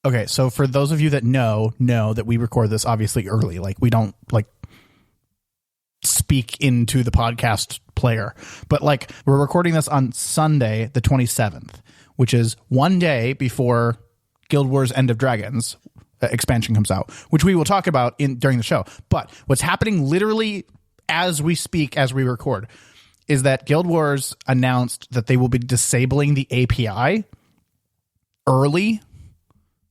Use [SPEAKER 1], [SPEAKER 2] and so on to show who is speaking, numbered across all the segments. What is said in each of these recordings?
[SPEAKER 1] Okay, so for those of you that know that we record this obviously early. Like, we don't like speak into the podcast player, but like, we're recording this on Sunday the 27th, which is one day before Guild Wars End of Dragons expansion comes out, which we will talk about during the show. But what's happening literally as we speak, as we record, is that Guild Wars announced that they will be disabling the API early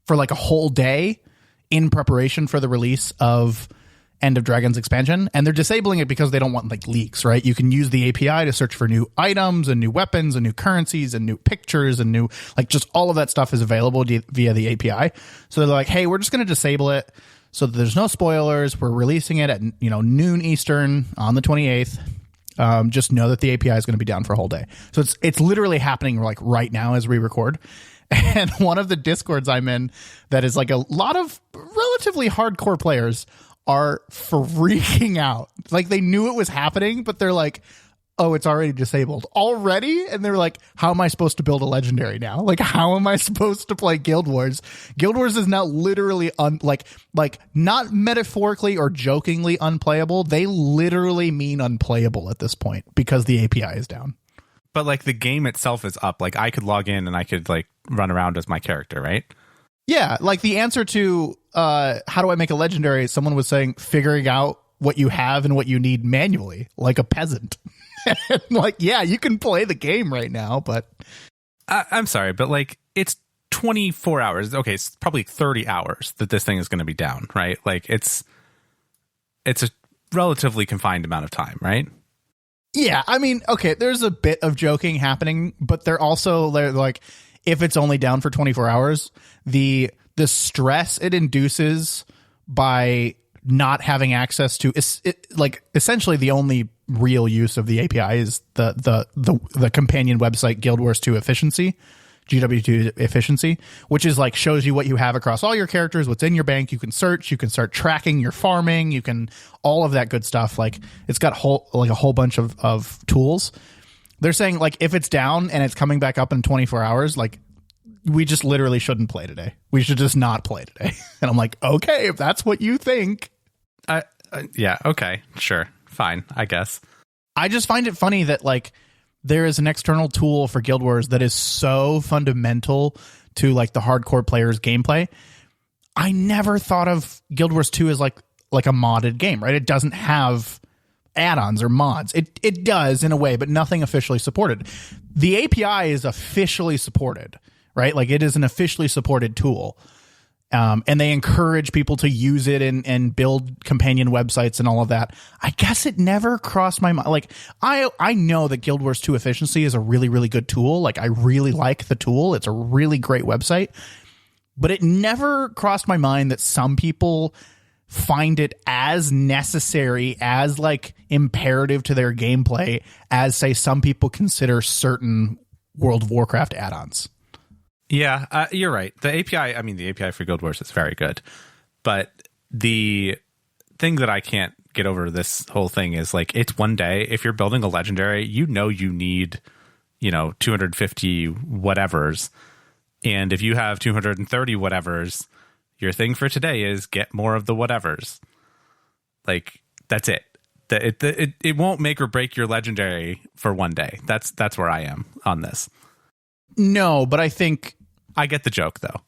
[SPEAKER 1] for like a whole day in preparation for the release of End of Dragons expansion. And they're disabling it because they don't want like leaks, right? You can use the API to search for new items and new weapons and new currencies and new pictures and new, like, just all of that stuff is available via the API. So they're like, hey, we're just going to disable it so that there's no spoilers. We're releasing it at, noon Eastern on the 28th. Just know that the API is going to be down for a whole day. So it's literally happening like right now as we record. And one of the Discords I'm in that is like a lot of relatively hardcore players are freaking out. Like, they knew it was happening, but they're like, oh, it's already disabled already. And they're like, how am I supposed to build a legendary now? Like, how am I supposed to play Guild Wars? Guild Wars is now literally like not metaphorically or jokingly unplayable. They literally mean unplayable at this point because the API is down.
[SPEAKER 2] But like, the game itself is up. Like, I could log in and I could like run around as my character, right?
[SPEAKER 1] Yeah, like the answer to how do I make a legendary, someone was saying figuring out what you have and what you need manually, like a peasant. Like, yeah, you can play the game right now, but
[SPEAKER 2] I'm sorry, but like, it's 24 hours. Okay, it's probably 30 hours that this thing is going to be down, right? Like, it's a relatively confined amount of time, right?
[SPEAKER 1] Yeah, I mean, okay, there's a bit of joking happening, but they're like, if it's only down for 24 hours, the stress it induces by not having access to like essentially the only real use of the API is the companion website Guild Wars 2 Efficiency, GW2 Efficiency, which is like shows you what you have across all your characters, what's in your bank. You can search, you can start tracking your farming, you can all of that good stuff. Like, it's got a whole bunch of tools. They're saying like, if it's down and it's coming back up in 24 hours, like, we just literally shouldn't play today. We should just not play today. And I'm like, okay, if that's what you think.
[SPEAKER 2] Yeah, okay, sure, fine, I guess.
[SPEAKER 1] I just find it funny that like, there is an external tool for Guild Wars that is so fundamental to like the hardcore player's gameplay. I never thought of Guild Wars 2 as like a modded game, right? It doesn't have add-ons or mods. It does in a way, but nothing officially supported. The API is officially supported, right? Like, it is an officially supported tool. And they encourage people to use it and build companion websites and all of that. I guess it never crossed my mind. Like, I know that Guild Wars 2 Efficiency is a really, really good tool. Like, I really like the tool. It's a really great website. But it never crossed my mind that some people find it as necessary, as like imperative to their gameplay as, say, some people consider certain World of Warcraft add-ons.
[SPEAKER 2] Yeah, you're right. The API for Guild Wars is very good. But the thing that I can't get over this whole thing is like, it's one day. If you're building a legendary, you need, 250 whatevers. And if you have 230 whatevers, your thing for today is get more of the whatevers. Like, that's it. It won't make or break your legendary for one day. That's where I am on this.
[SPEAKER 1] No, but I think
[SPEAKER 2] I get the joke, though.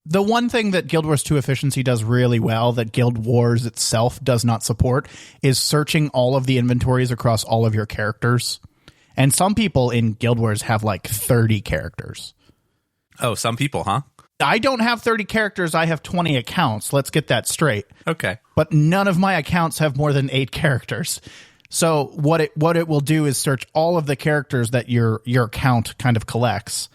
[SPEAKER 1] The one thing that Guild Wars 2 Efficiency does really well that Guild Wars itself does not support is searching all of the inventories across all of your characters. And some people in Guild Wars have like 30 characters.
[SPEAKER 2] Oh, some people, huh?
[SPEAKER 1] I don't have 30 characters. I have 20 accounts. Let's get that straight.
[SPEAKER 2] Okay.
[SPEAKER 1] But none of my accounts have more than 8 characters. So what it will do is search all of the characters that your account kind of collects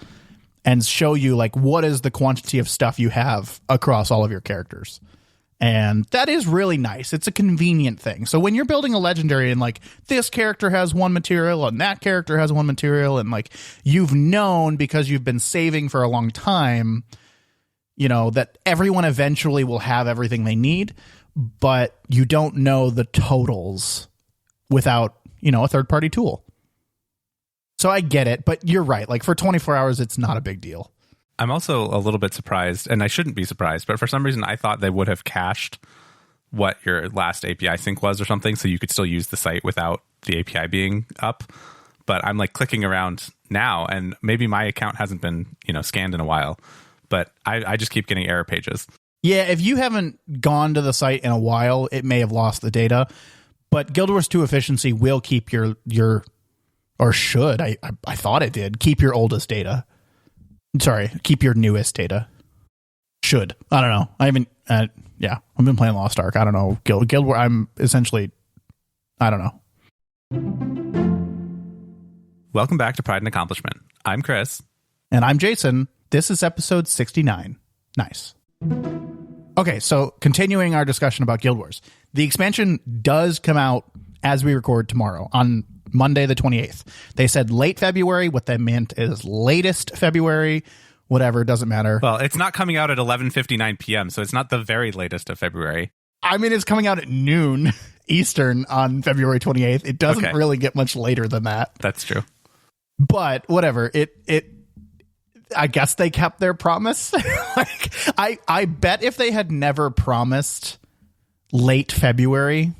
[SPEAKER 1] and show you like what is the quantity of stuff you have across all of your characters. And that is really nice. It's a convenient thing. So when you're building a legendary and like this character has one material and that character has one material, and like you've known because you've been saving for a long time, that everyone eventually will have everything they need, but you don't know the totals without, a third-party tool. So I get it, but you're right. Like, for 24 hours, it's not a big deal.
[SPEAKER 2] I'm also a little bit surprised, and I shouldn't be surprised, but for some reason I thought they would have cached what your last API sync was or something, so you could still use the site without the API being up. But I'm like clicking around now, and maybe my account hasn't been, scanned in a while, but I just keep getting error pages.
[SPEAKER 1] Yeah, if you haven't gone to the site in a while, it may have lost the data. But Guild Wars 2 efficiency will keep your or should, I thought it did, keep your oldest data. Sorry, keep your newest data. Should. I don't know. I haven't, I've been playing Lost Ark. I don't know. Guild Wars, I'm essentially, I don't know.
[SPEAKER 2] Welcome back to Pride and Accomplishment. I'm Chris.
[SPEAKER 1] And I'm Jason. This is episode 69. Nice. Okay, so continuing our discussion about Guild Wars. The expansion does come out as we record tomorrow on Monday the 28th. They said late February. What they meant is latest February. Whatever, doesn't matter.
[SPEAKER 2] Well, it's not coming out at 11:59 p.m., so it's not the very latest of February.
[SPEAKER 1] I mean, it's coming out at noon Eastern on February 28th. It doesn't really get much later than that.
[SPEAKER 2] That's true.
[SPEAKER 1] But whatever. I guess they kept their promise. I bet if they had never promised late February,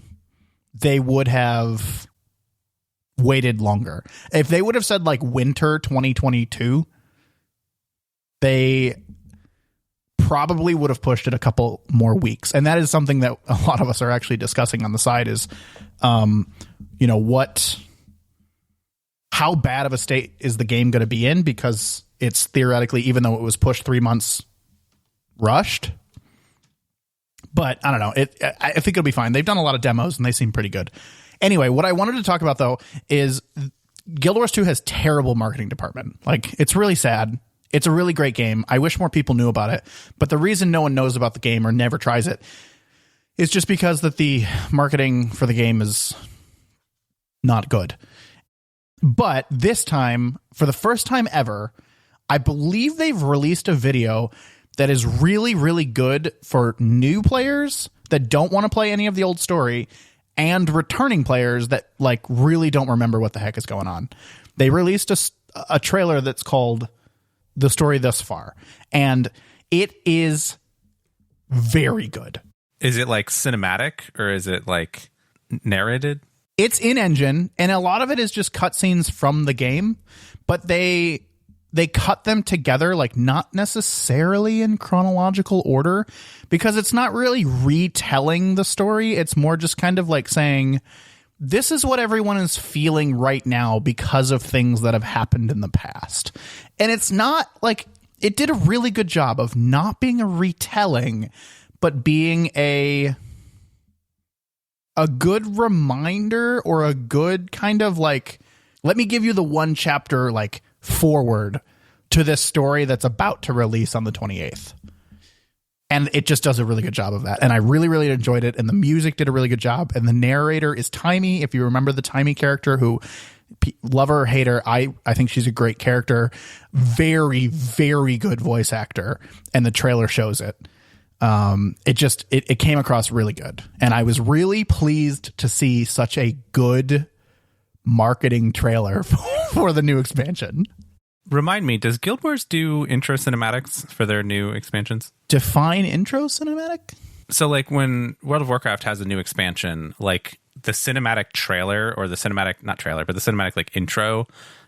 [SPEAKER 1] they would have waited longer. If they would have said like winter 2022, they probably would have pushed it a couple more weeks. And that is something that a lot of us are actually discussing on the side is, how bad of a state is the game going to be in? Because it's theoretically, even though it was pushed 3 months, rushed. But I don't know. I think it'll be fine. They've done a lot of demos and they seem pretty good. Anyway, what I wanted to talk about though is Guild Wars 2 has terrible marketing department. Like, it's really sad. It's a really great game. I wish more people knew about it. But the reason no one knows about the game or never tries it is just because that the marketing for the game is not good. But this time, for the first time ever, I believe they've released a video that is really, really good for new players that don't want to play any of the old story and returning players that like really don't remember what the heck is going on. They released a trailer that's called The Story Thus Far, and it is very good.
[SPEAKER 2] Is it like cinematic or is it like narrated?
[SPEAKER 1] It's in engine, and a lot of it is just cutscenes from the game, but they cut them together, like not necessarily in chronological order, because it's not really retelling the story. It's more just kind of like saying, this is what everyone is feeling right now because of things that have happened in the past. And it's not like, it did a really good job of not being a retelling, but being a good reminder or a good kind of like, let me give you the one chapter like forward to this story that's about to release on the 28th. And it just does a really good job of that. And I really, really enjoyed it. And the music did a really good job. And the narrator is Timey. If you remember the Timey character, who love her or hate her, I think she's a great character. Very, very good voice actor. And the trailer shows it. It came across really good. And I was really pleased to see such a good marketing trailer for the new expansion.
[SPEAKER 2] Remind me, does Guild Wars do intro cinematics for their new expansions?
[SPEAKER 1] Define intro cinematic?
[SPEAKER 2] So like when World of Warcraft has a new expansion, like the cinematic trailer or the cinematic, not trailer, but the cinematic like intro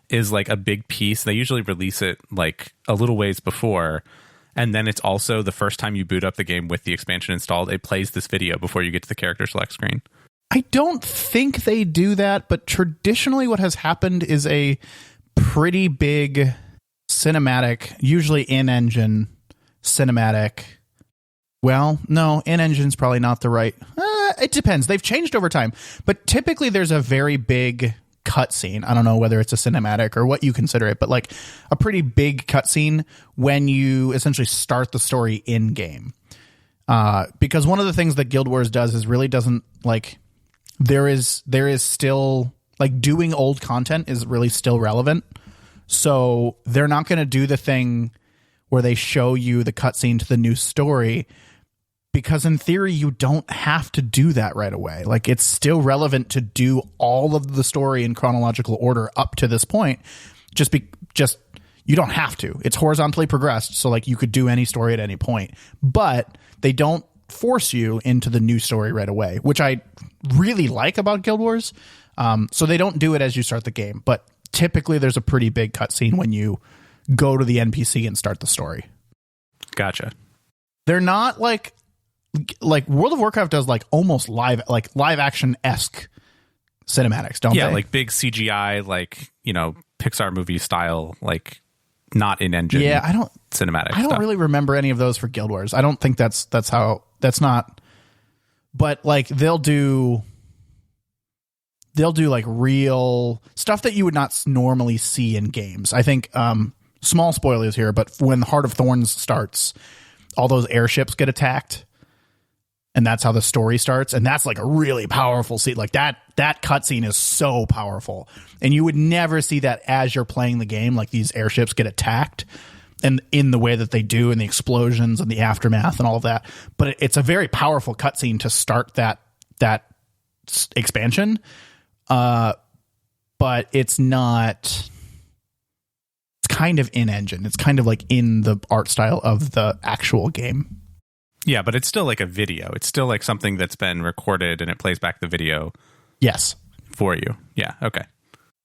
[SPEAKER 2] is like a big piece. They usually release it like a little ways before. And then it's also the first time you boot up the game with the expansion installed, it plays this video before you get to the character select screen.
[SPEAKER 1] I don't think they do that, but traditionally what has happened is a pretty big cinematic, usually in-engine cinematic. Well, no, in-engine's probably not the right. It depends. They've changed over time, but typically there's a very big cutscene. I don't know whether it's a cinematic or what you consider it, but like a pretty big cutscene when you essentially start the story in game. Because one of the things that Guild Wars does is really doesn't like, there is still like doing old content is really still relevant. So they're not going to do the thing where they show you the cutscene to the new story, because in theory, you don't have to do that right away. Like, it's still relevant to do all of the story in chronological order up to this point. You don't have to. It's horizontally progressed, so like you could do any story at any point. But they don't force you into the new story right away, which I really like about Guild Wars. So they don't do it as you start the game, but typically there's a pretty big cutscene when you go to the NPC and start the story.
[SPEAKER 2] Gotcha.
[SPEAKER 1] They're not like World of Warcraft does like almost live action-esque cinematics, don't they?
[SPEAKER 2] Yeah, like big CGI, like, you know, Pixar movie style, like not in engine.
[SPEAKER 1] Yeah,
[SPEAKER 2] cinematic.
[SPEAKER 1] I don't really remember any of those for Guild Wars. I don't think that's not. But like they'll do like real stuff that you would not normally see in games. I think small spoilers here, but when Heart of Thorns starts, all those airships get attacked. And that's how the story starts. And that's like a really powerful scene. Like that cutscene is so powerful. And you would never see that as you're playing the game. Like these airships get attacked and in the way that they do, and the explosions and the aftermath and all of that. But it's a very powerful cutscene to start that expansion. But it's not, it's kind of in engine. It's kind of like in the art style of the actual game.
[SPEAKER 2] Yeah, but it's still like a video. It's still like something that's been recorded and it plays back the video.
[SPEAKER 1] Yes.
[SPEAKER 2] For you. Yeah. Okay.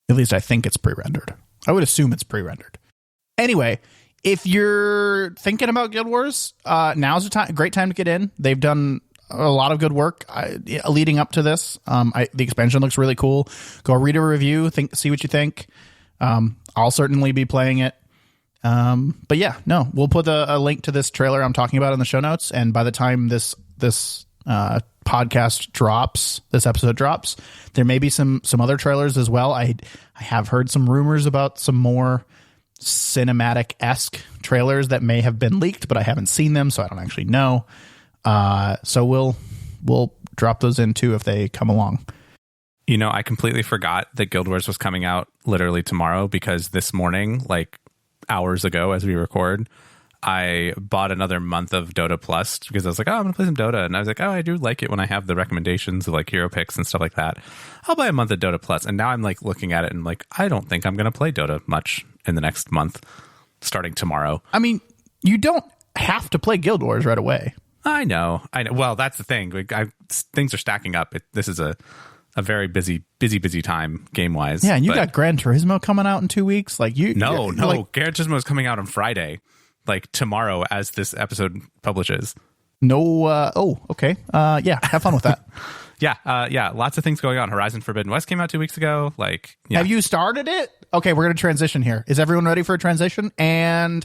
[SPEAKER 1] At least I think it's pre-rendered. I would assume it's pre-rendered. Anyway, if you're thinking about Guild Wars, now's a great time to get in. They've done a lot of good work leading up to this. The expansion looks really cool. Go read a review, see what you think. I'll certainly be playing it. But yeah, no, we'll put a link to this trailer I'm talking about in the show notes. And by the time this podcast drops, this episode drops, there may be some other trailers as well. I have heard some rumors about some more cinematic-esque trailers that may have been leaked, but I haven't seen them, so I don't actually know. So we'll drop those in too if they come along.
[SPEAKER 2] You know, I completely forgot that Guild Wars was coming out literally tomorrow, because this morning, like hours ago as we record, I bought another month of Dota Plus because I was like, oh, I'm gonna play some Dota, and I was like, oh, I do like it when I have the recommendations of like hero picks and stuff like that. I'll buy a month of Dota Plus, and now I'm like looking at it and like, I don't think I'm gonna play Dota much in the next month starting tomorrow.
[SPEAKER 1] I mean, you don't have to play Guild Wars right away.
[SPEAKER 2] I know. Well, that's the thing. Things are stacking up. This is a very busy time game wise.
[SPEAKER 1] Yeah, and you got Gran Turismo coming out in 2 weeks. Like
[SPEAKER 2] no,
[SPEAKER 1] like,
[SPEAKER 2] Gran Turismo is coming out on Friday, like tomorrow, as this episode publishes.
[SPEAKER 1] No. Okay. Yeah. Have fun with that.
[SPEAKER 2] Yeah. Lots of things going on. Horizon Forbidden West came out 2 weeks ago. Like, yeah.
[SPEAKER 1] Have you started it? Okay, we're going to transition here. Is everyone ready for a transition? And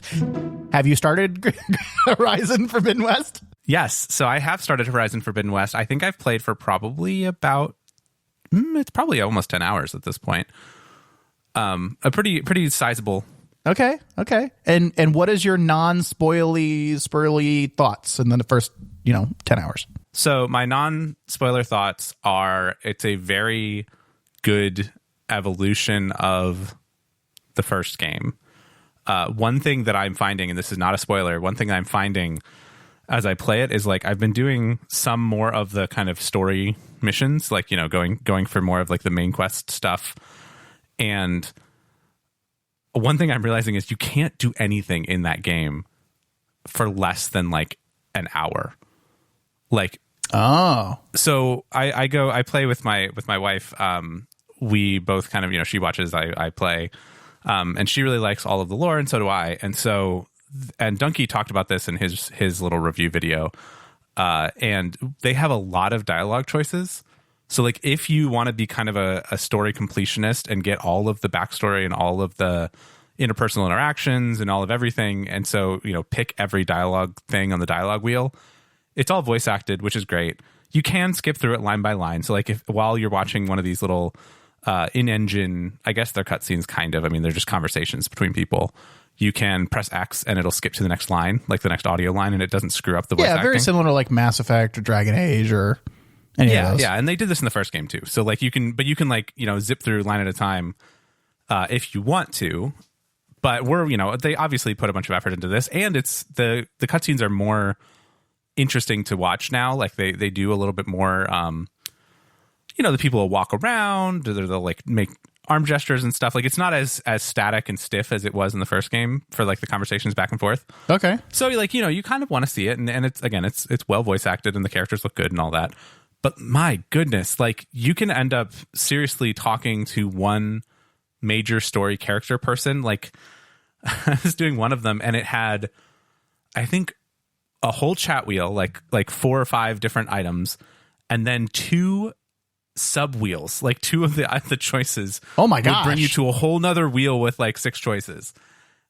[SPEAKER 1] have you started Horizon Forbidden West?
[SPEAKER 2] Yes. So I have started Horizon Forbidden West. I think I've played for probably about, it's probably almost 10 hours at this point. A pretty sizable.
[SPEAKER 1] Okay. And what is your non-spoily thoughts in the first, 10 hours?
[SPEAKER 2] So my non-spoiler thoughts are, it's a very good evolution of the first game. One thing that I'm finding, and this is not a spoiler, one thing I'm finding as I play it is like I've been doing some more of the kind of story missions, like, going for more of like the main quest stuff. And one thing I'm realizing is you can't do anything in that game for less than like an hour. Like, so I play with my wife. We both kind of, she watches, I play, and she really likes all of the lore, and so do I. And so, and Dunkey talked about this in his little review video, and they have a lot of dialogue choices. So like, if you want to be kind of a story completionist and get all of the backstory and all of the interpersonal interactions and all of everything, and so, pick every dialogue thing on the dialogue wheel, it's all voice acted, which is great. You can skip through it line by line. So like, while you're watching one of these little in-engine, I guess they're cutscenes kind of, I mean, they're just conversations between people, you can press X and it'll skip to the next line, like the next audio line, and it doesn't screw up the voice acting.
[SPEAKER 1] Yeah, very similar to like Mass Effect or Dragon Age or any of those.
[SPEAKER 2] Yeah, and they did this in the first game too. So like, you can like, zip through line at a time if you want to. But they obviously put a bunch of effort into this, and it's the cutscenes are more interesting to watch now. Like they do a little bit more, the people will walk around, or they'll like make arm gestures and stuff. Like it's not as static and stiff as it was in the first game for like the conversations back and forth.
[SPEAKER 1] Okay.
[SPEAKER 2] So like, you know, you kind of want to see it, and it's, again, it's well voice acted and the characters look good and all that. But my goodness, like you can end up seriously talking to one major story character person. Like I was doing one of them and it had, I think, a whole chat wheel, like 4 or 5 different items, and then 2 sub wheels, like 2 of the choices.
[SPEAKER 1] Oh my
[SPEAKER 2] would
[SPEAKER 1] gosh.
[SPEAKER 2] bring you to a whole nother wheel with like 6 choices.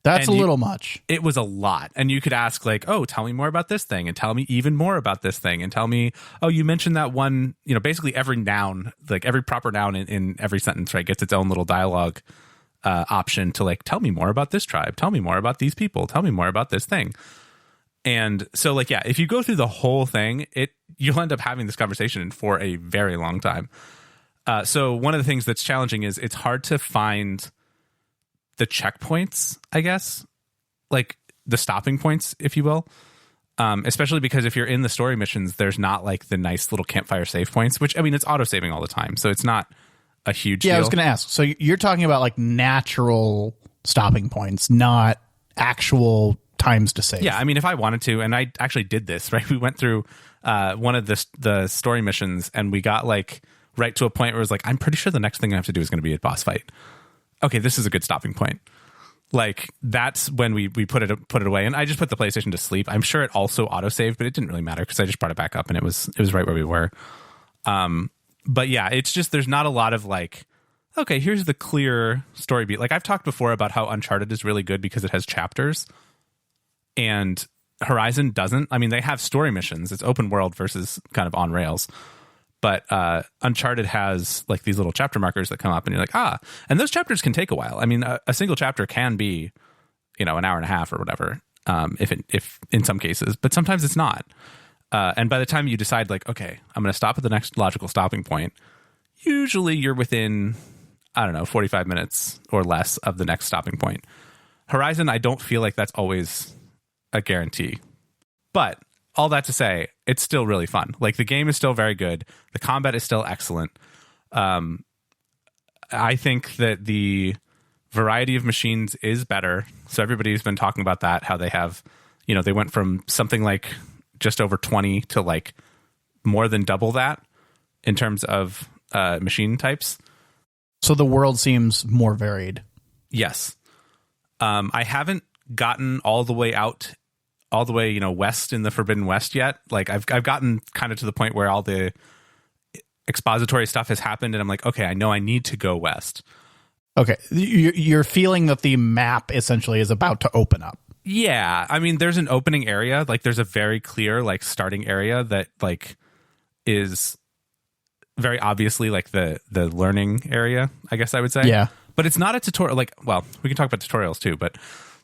[SPEAKER 1] That's
[SPEAKER 2] And
[SPEAKER 1] a little much.
[SPEAKER 2] It was a lot. And you could ask like, oh, tell me more about this thing, and tell me even more about this thing, and tell me, oh, you mentioned that one, you know, basically every noun, like every proper noun in every sentence, right, gets its own little dialogue option to like, tell me more about this tribe, tell me more about these people, tell me more about this thing. And so like, yeah, if you go through the whole thing, you'll end up having this conversation for a very long time. So one of the things that's challenging is it's hard to find the checkpoints, I guess, like the stopping points, if you will. Especially because if you're in the story missions, there's not like the nice little campfire save points, which, I mean, it's auto saving all the time. So it's not a huge deal.
[SPEAKER 1] I was going to ask. So you're talking about like natural stopping points, not actual times to save.
[SPEAKER 2] Yeah, I mean, if I wanted to, and I actually did this, right? We went through one of the story missions, and we got like right to a point where it was like, I'm pretty sure the next thing I have to do is going to be a boss fight. Okay, this is a good stopping point. Like that's when we put it away, and I just put the PlayStation to sleep. I'm sure it also autosaved, but it didn't really matter because I just brought it back up and it was right where we were. But yeah, it's just there's not a lot of like, okay, here's the clear story beat. Like I've talked before about how Uncharted is really good because it has chapters, and Horizon doesn't. I mean, they have story missions. It's open world versus kind of on rails. But Uncharted has like these little chapter markers that come up, and you're like, and those chapters can take a while. I mean, a single chapter can be, you know, an hour and a half or whatever, if in some cases, but sometimes it's not. And by the time you decide, like, okay, I'm going to stop at the next logical stopping point, usually you're within, I don't know, 45 minutes or less of the next stopping point. Horizon, I don't feel like that's always a guarantee. But all that to say, it's still really fun. Like the game is still very good. The combat is still excellent. I think that the variety of machines is better. So everybody's been talking about that, how they have, you know, they went from something like just over 20 to like more than double that in terms of machine types.
[SPEAKER 1] So the world seems more varied.
[SPEAKER 2] Yes. I haven't gotten all the way, you know, west in the Forbidden West yet. Like I've gotten kind of to the point where all the expository stuff has happened, and I'm like, okay, I know I need to go west.
[SPEAKER 1] Okay, you're feeling that the map essentially is about to open up.
[SPEAKER 2] Yeah, I mean, there's an opening area. Like there's a very clear like starting area that like is very obviously like the learning area, I guess I would say.
[SPEAKER 1] Yeah,
[SPEAKER 2] but it's not a tutorial. Like, well, we can talk about tutorials too, but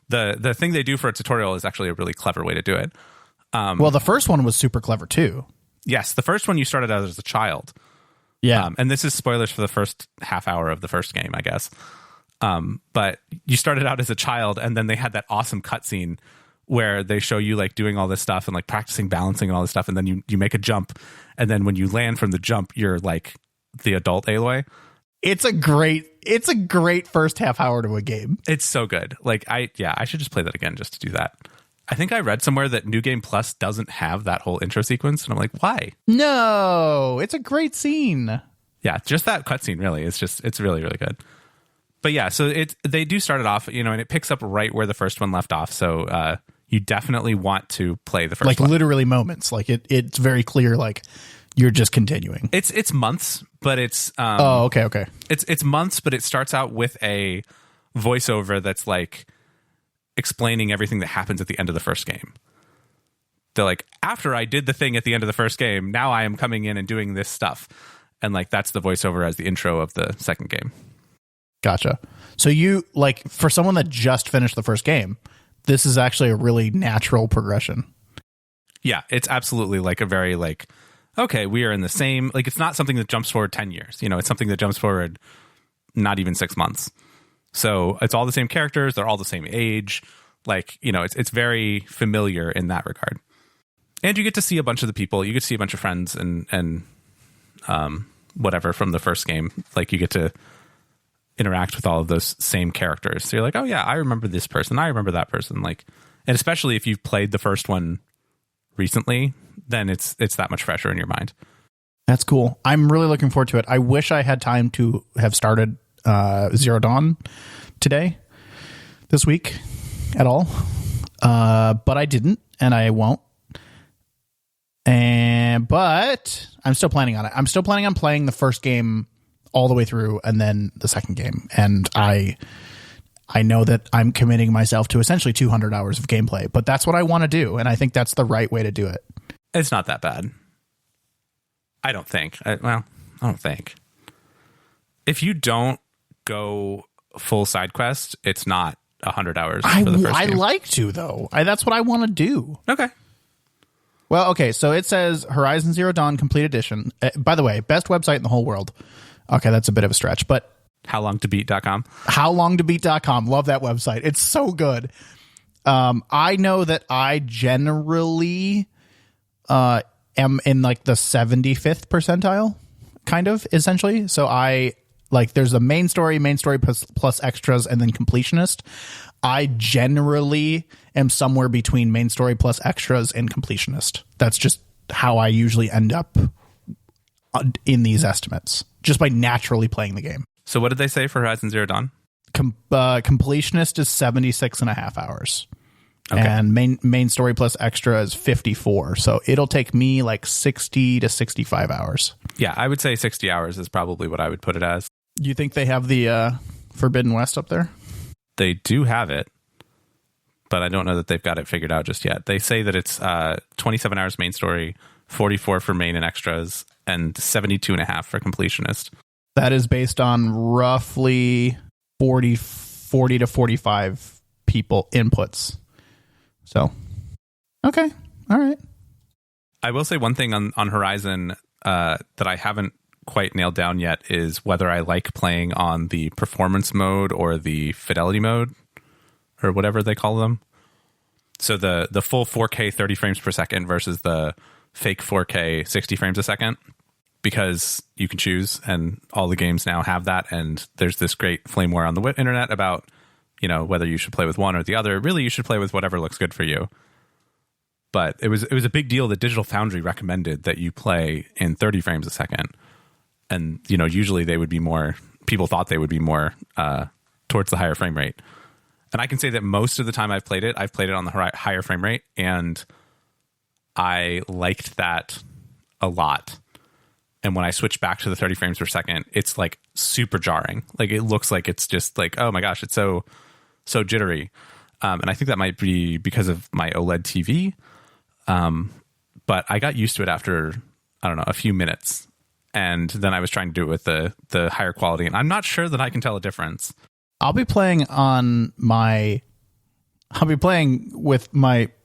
[SPEAKER 2] the thing they do for a tutorial is actually a really clever way to do it.
[SPEAKER 1] Well, the first one was super clever too.
[SPEAKER 2] Yes, the first one you started out as a child.
[SPEAKER 1] Yeah.
[SPEAKER 2] And this is spoilers for the first half hour of the first game, I guess. But you started out as a child, and then they had that awesome cutscene where they show you like doing all this stuff and like practicing balancing and all this stuff, and then you make a jump, and then when you land from the jump, you're like the adult Aloy.
[SPEAKER 1] It's a great first half hour to a game.
[SPEAKER 2] It's so good. Like I should just play that again just to do that. I think I read somewhere that New Game Plus doesn't have that whole intro sequence, and I'm like, why?
[SPEAKER 1] No, it's a great scene.
[SPEAKER 2] Yeah, just that cutscene really. It's really, really good. But yeah, so they do start it off, you know, and it picks up right where the first one left off. So you definitely want to play the first
[SPEAKER 1] like
[SPEAKER 2] one.
[SPEAKER 1] Literally moments. Like it's very clear. Like you're just continuing.
[SPEAKER 2] It's months, but it's
[SPEAKER 1] okay.
[SPEAKER 2] It's months, but it starts out with a voiceover that's like explaining everything that happens at the end of the first game. They're like, after I did the thing at the end of the first game, now I am coming in and doing this stuff. And like, that's the voiceover as the intro of the second game.
[SPEAKER 1] Gotcha. So you like, for someone that just finished the first game, this is actually a really natural progression.
[SPEAKER 2] Yeah, it's absolutely like a very like, okay, we are in the same, like, it's not something that jumps forward 10 years. You know, it's something that jumps forward not even 6 months. So it's all the same characters. They're all the same age. Like, you know, it's very familiar in that regard. And you get to see a bunch of the people. You get to see a bunch of friends and whatever from the first game. Like you get to interact with all of those same characters. So you're like, oh yeah, I remember this person. I remember that person. Like, and especially if you've played the first one recently, then it's that much fresher in your mind.
[SPEAKER 1] That's cool. I'm really looking forward to it. I wish I had time to have started Zero Dawn this week at all. But I didn't, and I won't. But I'm still planning on it. I'm still planning on playing the first game all the way through and then the second game. And I know that I'm committing myself to essentially 200 hours of gameplay, but that's what I want to do. And I think that's the right way to do it.
[SPEAKER 2] It's not that bad. I don't think. I don't think. If you don't go full side quest, it's not 100 hours for the first game.
[SPEAKER 1] I like to, though. That's what I want to do.
[SPEAKER 2] Okay.
[SPEAKER 1] Well, okay, so it says Horizon Zero Dawn Complete Edition. By the way, best website in the whole world. Okay, that's a bit of a stretch, but...
[SPEAKER 2] Howlongtobeat.com.
[SPEAKER 1] Howlongtobeat.com. Love that website. It's so good. I know that I generally... am in like the 75th percentile, kind of, essentially. So I like there's a main story plus extras, and then completionist. I generally am somewhere between main story plus extras and completionist. That's just how I usually end up in these estimates, just by naturally playing the game.
[SPEAKER 2] So what did they say for Horizon Zero Dawn?
[SPEAKER 1] Completionist is 76.5 hours. Okay. And main story plus extra is 54. So it'll take me like 60 to 65 hours.
[SPEAKER 2] Yeah, I would say 60 hours is probably what I would put it as.
[SPEAKER 1] You think they have the Forbidden West up there?
[SPEAKER 2] They do have it, but I don't know that they've got it figured out just yet. They say that it's 27 hours main story, 44 for main and extras, and 72.5 for completionist.
[SPEAKER 1] That is based on roughly 40 to 45 people inputs. So, okay. All right.
[SPEAKER 2] I will say one thing on Horizon that I haven't quite nailed down yet is whether I like playing on the performance mode or the fidelity mode or whatever they call them. So the full 4K 30 frames per second versus the fake 4K 60 frames a second, because you can choose, and all the games now have that. And there's this great flame war on the internet about, you know, whether you should play with one or the other. Really, you should play with whatever looks good for you. But it was a big deal that Digital Foundry recommended that you play in 30 frames a second. And, you know, usually people thought they would be more towards the higher frame rate. And I can say that most of the time I've played it on the higher frame rate, and I liked that a lot. And when I switch back to the 30 frames per second, it's like super jarring. Like it looks like it's just like, oh my gosh, it's so jittery. And I think that might be because of my OLED TV. But I got used to it after, I don't know, a few minutes. And then I was trying to do it with the higher quality. And I'm not sure that I can tell a difference.
[SPEAKER 1] I'll be playing with my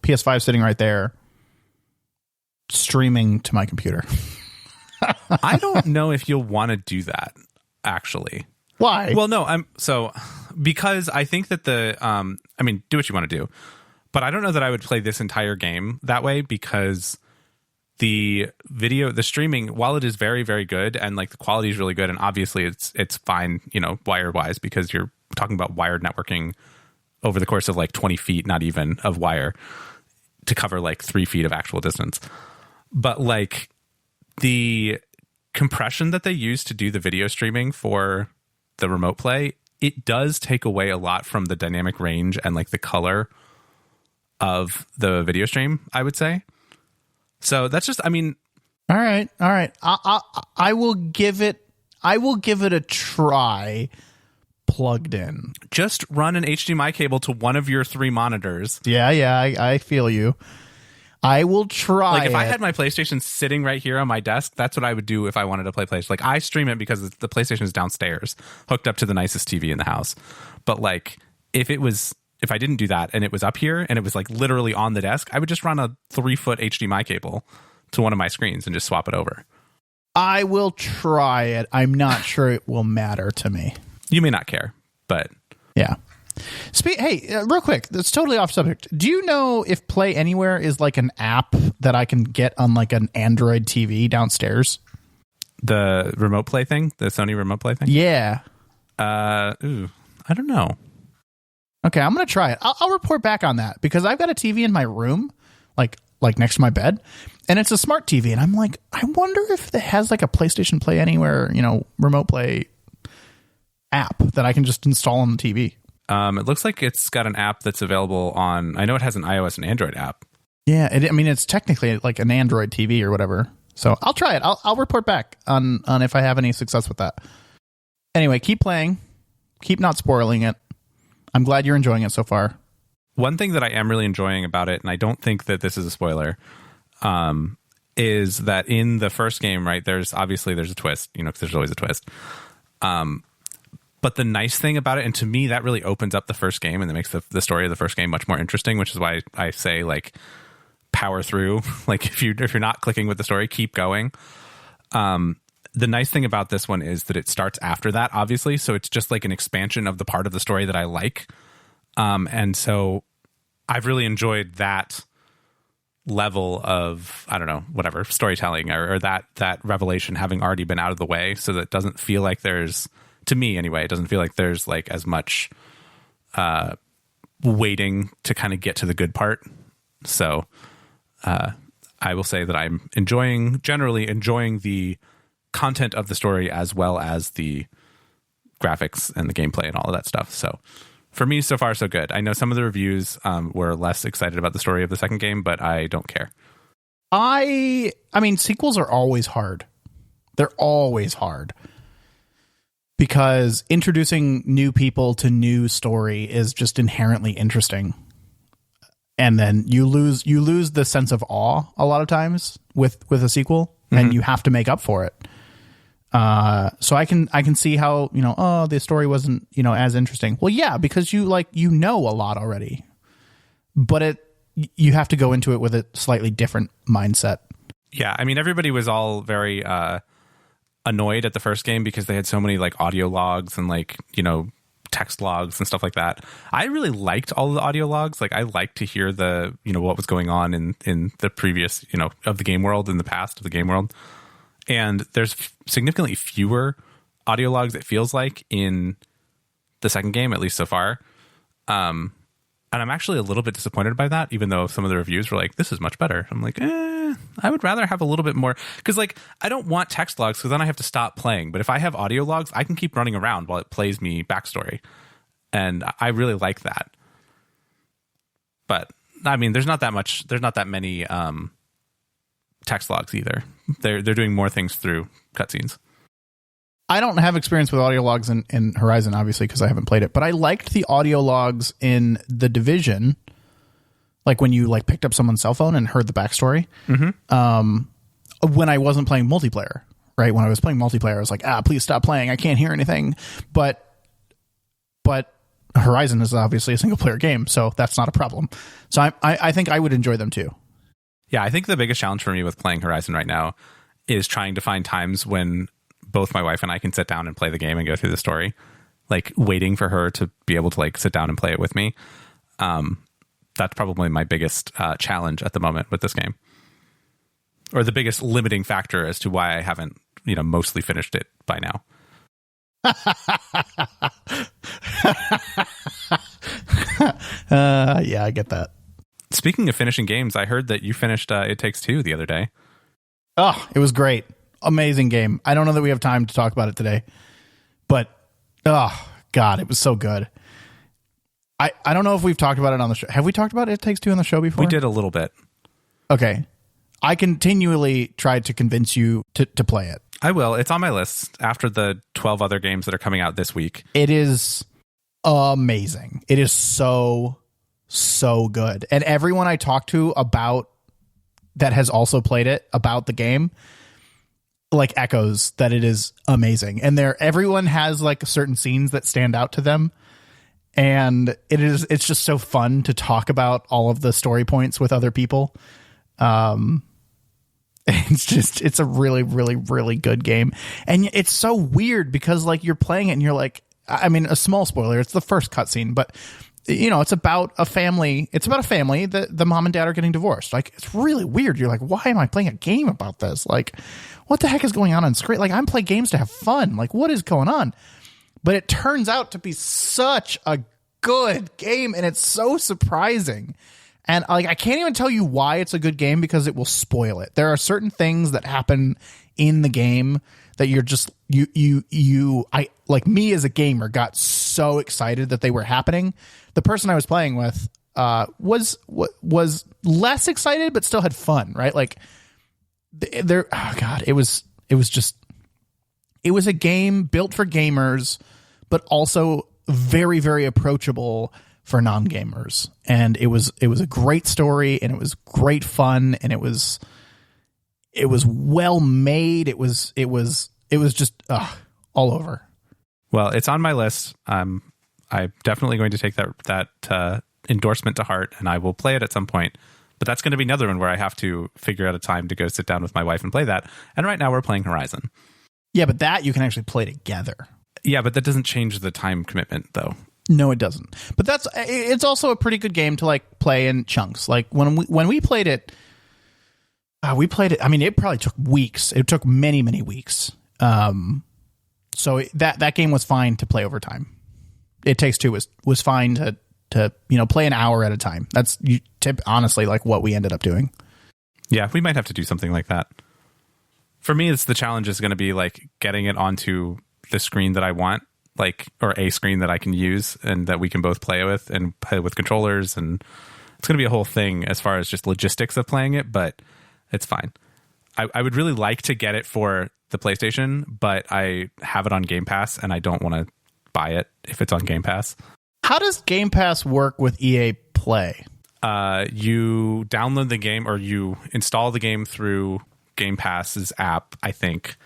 [SPEAKER 1] PS5 sitting right there, streaming to my computer.
[SPEAKER 2] I don't know if you'll want to do that, actually.
[SPEAKER 1] Why?
[SPEAKER 2] Well, no, because I think that do what you want to do. But I don't know that I would play this entire game that way, because the streaming, while it is very, very good and like the quality is really good, and obviously it's fine, you know, wire wise, because you're talking about wired networking over the course of like 20 feet, not even, of wire to cover like 3 feet of actual distance. But like the compression that they use to do the video streaming for the remote play, it does take away a lot from the dynamic range and like the color of the video stream, I would say. So that's just, I mean,
[SPEAKER 1] all right. I will give it a try plugged in.
[SPEAKER 2] Just run an HDMI cable to one of your 3 monitors.
[SPEAKER 1] Yeah, I feel you. I will try.
[SPEAKER 2] Like if I had my PlayStation sitting right here on my desk, that's what I would do if I wanted to play PlayStation. Like I stream it because the PlayStation is downstairs, hooked up to the nicest TV in the house. But like if I didn't do that and it was up here and it was like literally on the desk, I would just run a 3-foot HDMI cable to one of my screens and just swap it over.
[SPEAKER 1] I will try it. I'm not sure it will matter to me.
[SPEAKER 2] You may not care, but
[SPEAKER 1] yeah. Hey, real quick, that's totally off subject. Do you know if Play Anywhere is like an app that I can get on like an Android TV downstairs?
[SPEAKER 2] The remote play thing? The Sony remote play thing?
[SPEAKER 1] Yeah.
[SPEAKER 2] I don't know.
[SPEAKER 1] Okay, I'm gonna try it. I'll report back on that because I've got a TV in my room, like next to my bed, and it's a smart TV, and I'm like, I wonder if it has like a PlayStation Play Anywhere, remote play app that I can just install on the TV.
[SPEAKER 2] It looks like it's got an app that's available on. I know it has an iOS and Android app.
[SPEAKER 1] Yeah, it's technically like an Android TV or whatever. So I'll try it. I'll report back on if I have any success with that. Anyway, keep playing. Keep not spoiling it. I'm glad you're enjoying it so far.
[SPEAKER 2] One thing that I am really enjoying about it, and I don't think that this is a spoiler, is that in the first game, right, there's a twist, because there's always a twist. But the nice thing about it, and to me, that really opens up the first game and that makes the story of the first game much more interesting, which is why I say, like, power through. Like, if you're not clicking with the story, keep going. The nice thing about this one is that it starts after that, obviously. So it's just like an expansion of the part of the story that I like. And so I've really enjoyed that level of, I don't know, whatever, storytelling or that revelation having already been out of the way. So that it doesn't feel like there's, to me anyway, it doesn't feel like there's like as much waiting to kind of get to the good part. So I will say that I'm generally enjoying the content of the story as well as the graphics and the gameplay and all of that stuff. So for me, so far, so good. I know some of the reviews were less excited about the story of the second game, but I don't care.
[SPEAKER 1] I mean, sequels are always hard. They're always hard because introducing new people to new story is just inherently interesting. And then you lose the sense of awe a lot of times with a sequel, and you have to make up for it. So I can see how, the story wasn't, as interesting. Well, yeah, because you know a lot already, but you have to go into it with a slightly different mindset.
[SPEAKER 2] Yeah. I mean, everybody was all very, annoyed at the first game because they had so many like audio logs and text logs and stuff like that. I really liked all of the audio logs. Like I liked to hear the, what was going on in the previous, of the game world, in the past of the game world. And there's significantly fewer audio logs, it feels like, in the second game, at least so far. And I'm actually a little bit disappointed by that, even though some of the reviews were like, this is much better. I'm like, I would rather have a little bit more. Because, I don't want text logs because then I have to stop playing. But if I have audio logs, I can keep running around while it plays me backstory. And I really like that. But, I mean, there's not that many text logs either. They're doing more things through cutscenes.
[SPEAKER 1] I don't have experience with audio logs in Horizon, obviously, because I haven't played it. But I liked the audio logs in The Division, like when you picked up someone's cell phone and heard the backstory. When I wasn't playing multiplayer, right? When I was playing multiplayer, I was like, please stop playing. I can't hear anything. But Horizon is obviously a single player game, so that's not a problem. So I think I would enjoy them too.
[SPEAKER 2] Yeah, I think the biggest challenge for me with playing Horizon right now is trying to find times when both my wife and I can sit down and play the game and go through the story, waiting for her to be able to sit down and play it with me. That's probably my biggest challenge at the moment with this game, or the biggest limiting factor as to why I haven't, mostly finished it by now.
[SPEAKER 1] Yeah, I get that.
[SPEAKER 2] Speaking of finishing games, I heard that you finished It Takes Two the other day.
[SPEAKER 1] Oh, it was great. Amazing game. I don't know that we have time to talk about it today, but oh God, it was so good. I don't know if we've talked about it on the show. Have we talked about It Takes Two on the show before?
[SPEAKER 2] We did a little bit.
[SPEAKER 1] Okay. I continually tried to convince you to play it.
[SPEAKER 2] I will. It's on my list after the 12 other games that are coming out this week.
[SPEAKER 1] It is amazing. It is so good. And everyone I talked to about that has also played it, about the game, echoes that it is amazing. And everyone has certain scenes that stand out to them. And it's just so fun to talk about all of the story points with other people. It's a really, really, really good game. And it's so weird because you're playing it and you're a small spoiler, it's the first cutscene, but it's about a family. It's about a family that the mom and dad are getting divorced. It's really weird. You're why am I playing a game about this? What the heck is going on screen? I'm playing games to have fun. What is going on? but it turns out to be such a good game, and it's so surprising. And like, I can't even tell you why it's a good game because it will spoil it. There are certain things that happen in the game that you're just I like, me as a gamer got so excited that they were happening. The person I was playing with was less excited but still had fun, right? Like there, oh god, it was a game built for gamers but also very, very approachable for non-gamers. And it was a great story, and it was great fun, and it was well made. It was just all over.
[SPEAKER 2] Well, it's on my list. I'm definitely going to take that endorsement to heart, and I will play it at some point. But that's going to be another one where I have to figure out a time to go sit down with my wife and play that. And right now we're playing Horizon. Yeah,
[SPEAKER 1] but that you can actually play together.
[SPEAKER 2] Yeah, but that doesn't change the time commitment, though.
[SPEAKER 1] No, it doesn't. But it's also a pretty good game to like play in chunks. Like when we played it, I mean, it probably took weeks. It took many, many weeks. So that game was fine to play over time. It Takes Two was fine to play an hour at a time. That's honestly like what we ended up doing.
[SPEAKER 2] Yeah, we might have to do something like that. For me, the challenge is going to be like getting it onto the screen that I want, like, or a screen that I can use and that we can both play with and play with controllers. And it's going to be a whole thing as far as just logistics of playing it, but it's fine. I would really like to get it for the PlayStation, but I have it on Game Pass and I don't want to buy it if it's on Game Pass.
[SPEAKER 1] How does Game Pass work with EA Play?
[SPEAKER 2] You download the game or you install the game through Game Pass's app, I think.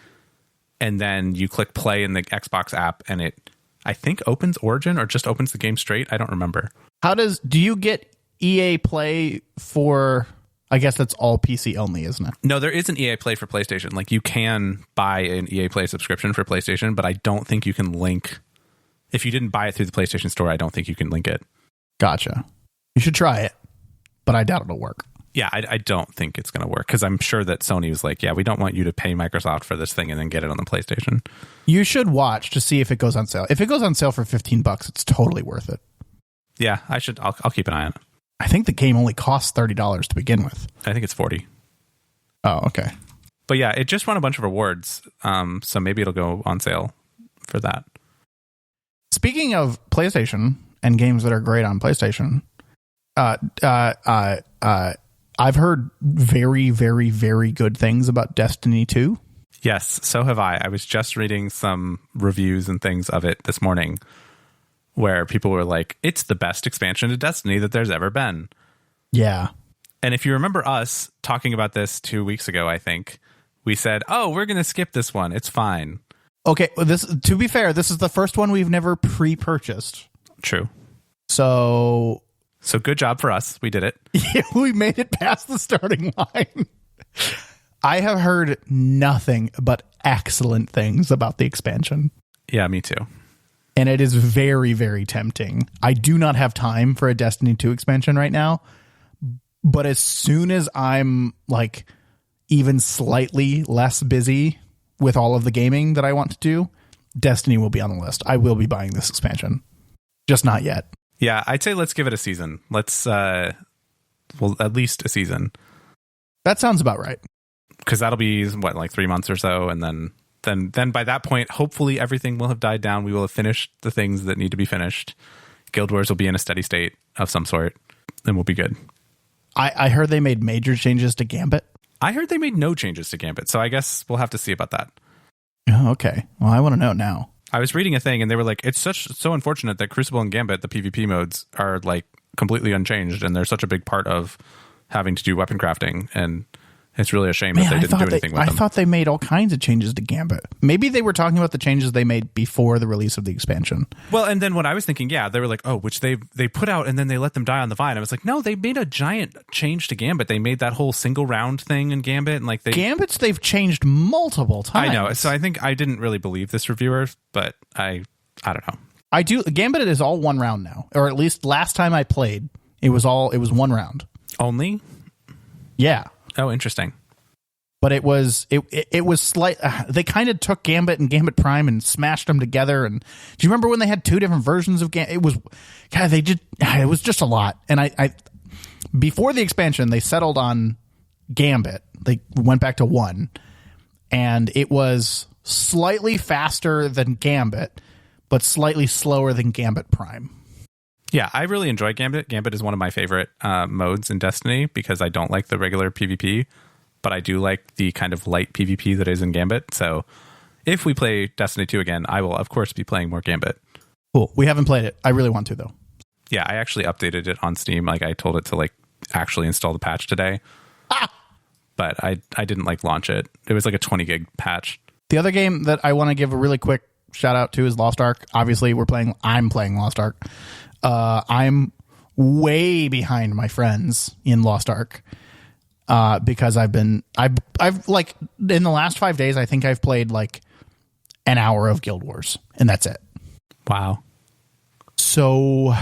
[SPEAKER 2] And then you click play in the Xbox app and it, I think, opens Origin or just opens the game straight. I don't remember. Do you get EA Play for, I guess that's all PC only, isn't it? No, there is an EA Play for PlayStation. Like you can buy an EA Play subscription for PlayStation, but I don't think you can link. If you didn't buy it through the PlayStation Store, I don't think you can link it.
[SPEAKER 1] Gotcha. You should try it, but I doubt it'll work.
[SPEAKER 2] Yeah, I don't think it's going to work because I'm sure that Sony was like, yeah, we don't want you to pay Microsoft for this thing and then get it on the PlayStation.
[SPEAKER 1] You should watch to see if it goes on sale. If it goes on sale for $15, it's totally worth it.
[SPEAKER 2] Yeah, I should. I'll keep an eye on it.
[SPEAKER 1] I think the game only costs $30 to begin with.
[SPEAKER 2] I think it's $40.
[SPEAKER 1] Oh, okay.
[SPEAKER 2] But yeah, it just won a bunch of awards, so maybe it'll go on sale for that.
[SPEAKER 1] Speaking of PlayStation and games that are great on PlayStation, I've heard very, very, very good things about Destiny 2.
[SPEAKER 2] Yes, so have I. I was just reading some reviews and things of it this morning where people were like, it's the best expansion to Destiny that there's ever been.
[SPEAKER 1] Yeah.
[SPEAKER 2] And if you remember us talking about this 2 weeks ago, I think, we said, oh, we're going to skip this one. It's fine.
[SPEAKER 1] Okay, to be fair, this is the first one we've never pre-purchased.
[SPEAKER 2] True.
[SPEAKER 1] So
[SPEAKER 2] good job for us. We did it.
[SPEAKER 1] Yeah, we made it past the starting line. I have heard nothing but excellent things about the expansion.
[SPEAKER 2] Yeah, me too.
[SPEAKER 1] And it is very, very tempting. I do not have time for a Destiny 2 expansion right now. But as soon as I'm like even slightly less busy with all of the gaming that I want to do, Destiny will be on the list. I will be buying this expansion. Just not yet.
[SPEAKER 2] Yeah, I'd say let's give it a season. Let's, at least a season.
[SPEAKER 1] That sounds about right.
[SPEAKER 2] Because that'll be, like 3 months or so. And then by that point, hopefully everything will have died down. We will have finished the things that need to be finished. Guild Wars will be in a steady state of some sort. And we'll be good.
[SPEAKER 1] I heard they made major changes to Gambit.
[SPEAKER 2] I heard they made no changes to Gambit. So I guess we'll have to see about that.
[SPEAKER 1] Oh, okay. Well, I want to know now.
[SPEAKER 2] I was reading a thing and they were like, it's so unfortunate that Crucible and Gambit, the PvP modes, are like completely unchanged and they're such a big part of having to do weapon crafting, and it's really a shame that they didn't do anything with them.
[SPEAKER 1] I thought they made all kinds of changes to Gambit. Maybe they were talking about the changes they made before the release of the expansion.
[SPEAKER 2] Well, and then what I was thinking, yeah, they were like, oh, which they put out and then they let them die on the vine. I was like, no, they made a giant change to Gambit. They made that whole single round thing in Gambit, and like
[SPEAKER 1] Gambits they've changed multiple times.
[SPEAKER 2] I know. So I think I didn't really believe this reviewer, but I don't know.
[SPEAKER 1] I do. Gambit is all one round now, or at least last time I played, it was one round
[SPEAKER 2] only.
[SPEAKER 1] Yeah.
[SPEAKER 2] Oh, interesting.
[SPEAKER 1] but it was slight. They kind of took Gambit and Gambit Prime and smashed them together. And do you remember when they had two different versions of Gambit? It was, God, it was just a lot. And I before the expansion, they settled on Gambit. They went back to 1, and it was slightly faster than Gambit, but slightly slower than Gambit Prime.
[SPEAKER 2] Yeah, I really enjoy Gambit. Gambit is one of my favorite modes in Destiny because I don't like the regular PvP, but I do like the kind of light PvP that is in Gambit. So if we play Destiny 2 again, I will, of course, be playing more Gambit.
[SPEAKER 1] Cool. We haven't played it. I really want to, though.
[SPEAKER 2] Yeah, I actually updated it on Steam. Like, I told it to, like, actually install the patch today. But I didn't, like, launch it. It was, like, a 20 gig patch.
[SPEAKER 1] The other game that I want to give a really quick shout out to is Lost Ark. Obviously, I'm playing Lost Ark. I'm way behind my friends in Lost Ark because I've like in the last 5 days, I think I've played like an hour of Guild Wars, and that's it.
[SPEAKER 2] Wow.
[SPEAKER 1] So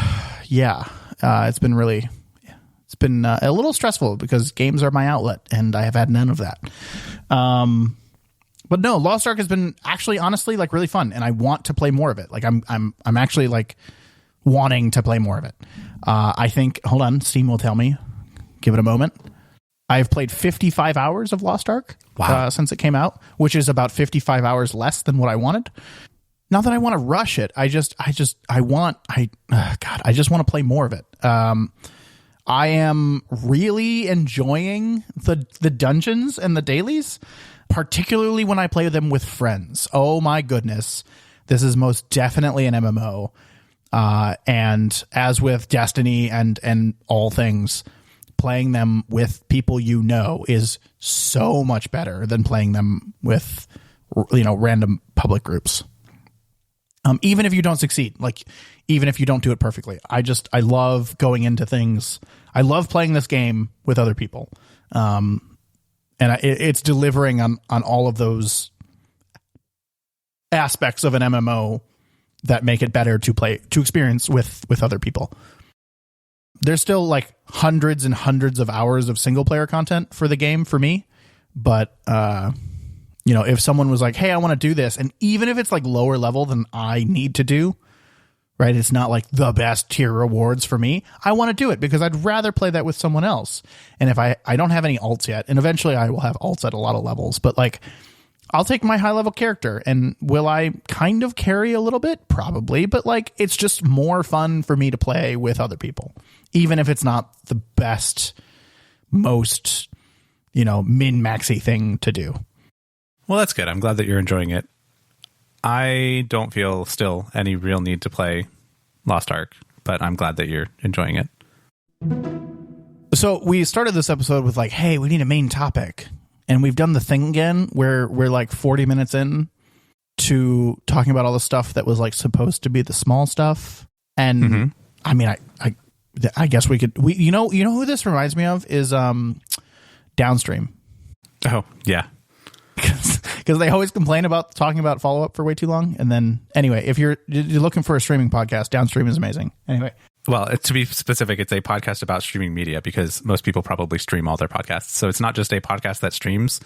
[SPEAKER 1] yeah, it's been a little stressful because games are my outlet, and I have had none of that. But no, Lost Ark has been actually, honestly, like really fun, and I want to play more of it. Like I'm actually like wanting to play more of it. I think, hold on, Steam will tell me. Give it a moment. I've played 55 hours of Lost Ark since it came out, which is about 55 hours less than what I wanted. Not that I want to rush it. I just want to play more of it. I am really enjoying the dungeons and the dailies, particularly when I play them with friends. Oh my goodness. This is most definitely an MMO. And as with Destiny and all things, playing them with people you know is so much better than playing them with, random public groups. Even if you don't succeed, like even if you don't do it perfectly, I love going into things. I love playing this game with other people. And it's delivering on all of those aspects of an MMO that make it better to experience with other people. There's still like hundreds and hundreds of hours of single player content for the game for me. But, if someone was like, hey, I want to do this. And even if it's like lower level than I need to do, right? It's not like the best tier rewards for me. I want to do it because I'd rather play that with someone else. And if I don't have any alts yet, and eventually I will have alts at a lot of levels, but like I'll take my high level character, and will I kind of carry a little bit? Probably, but like it's just more fun for me to play with other people, even if it's not the best, most, min-maxy thing to do.
[SPEAKER 2] Well, that's good. I'm glad that you're enjoying it. I don't feel still any real need to play Lost Ark, but I'm glad that you're enjoying it.
[SPEAKER 1] So we started this episode with like, hey, we need a main topic. And we've done the thing again where we're like 40 minutes in to talking about all the stuff that was like supposed to be the small stuff. And I mean, I guess we could, you know who this reminds me of is Downstream.
[SPEAKER 2] Oh, yeah.
[SPEAKER 1] Because they always complain about talking about follow-up for way too long. And then anyway, if you're looking for a streaming podcast, Downstream is amazing. Anyway.
[SPEAKER 2] Well, to be specific, it's a podcast about streaming media because most people probably stream all their podcasts. So it's not just a podcast that streams.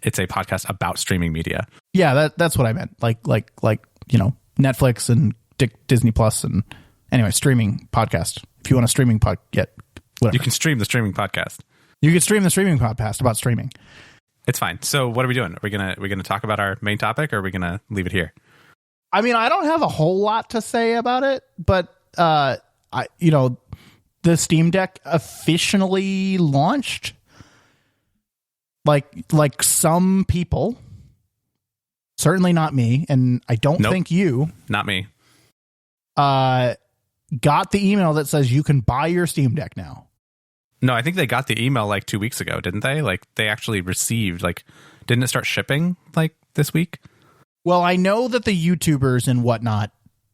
[SPEAKER 2] It's a podcast about streaming media.
[SPEAKER 1] Yeah, that's what I meant. Like Netflix and Disney Plus and anyway, streaming podcast. If you want a streaming whatever.
[SPEAKER 2] You can stream the streaming podcast.
[SPEAKER 1] You can stream the streaming podcast about streaming.
[SPEAKER 2] It's fine. So what are we doing? Are we gonna talk about our main topic, or are we gonna leave it here?
[SPEAKER 1] I mean, I don't have a whole lot to say about it, but the Steam Deck officially launched. Like some people, certainly not me, and I don't think you.
[SPEAKER 2] Not me.
[SPEAKER 1] Got the email that says you can buy your Steam Deck now.
[SPEAKER 2] No, I think they got the email like 2 weeks ago, didn't they? Like they actually received, like, didn't it start shipping like this week?
[SPEAKER 1] Well, I know that the YouTubers and whatnot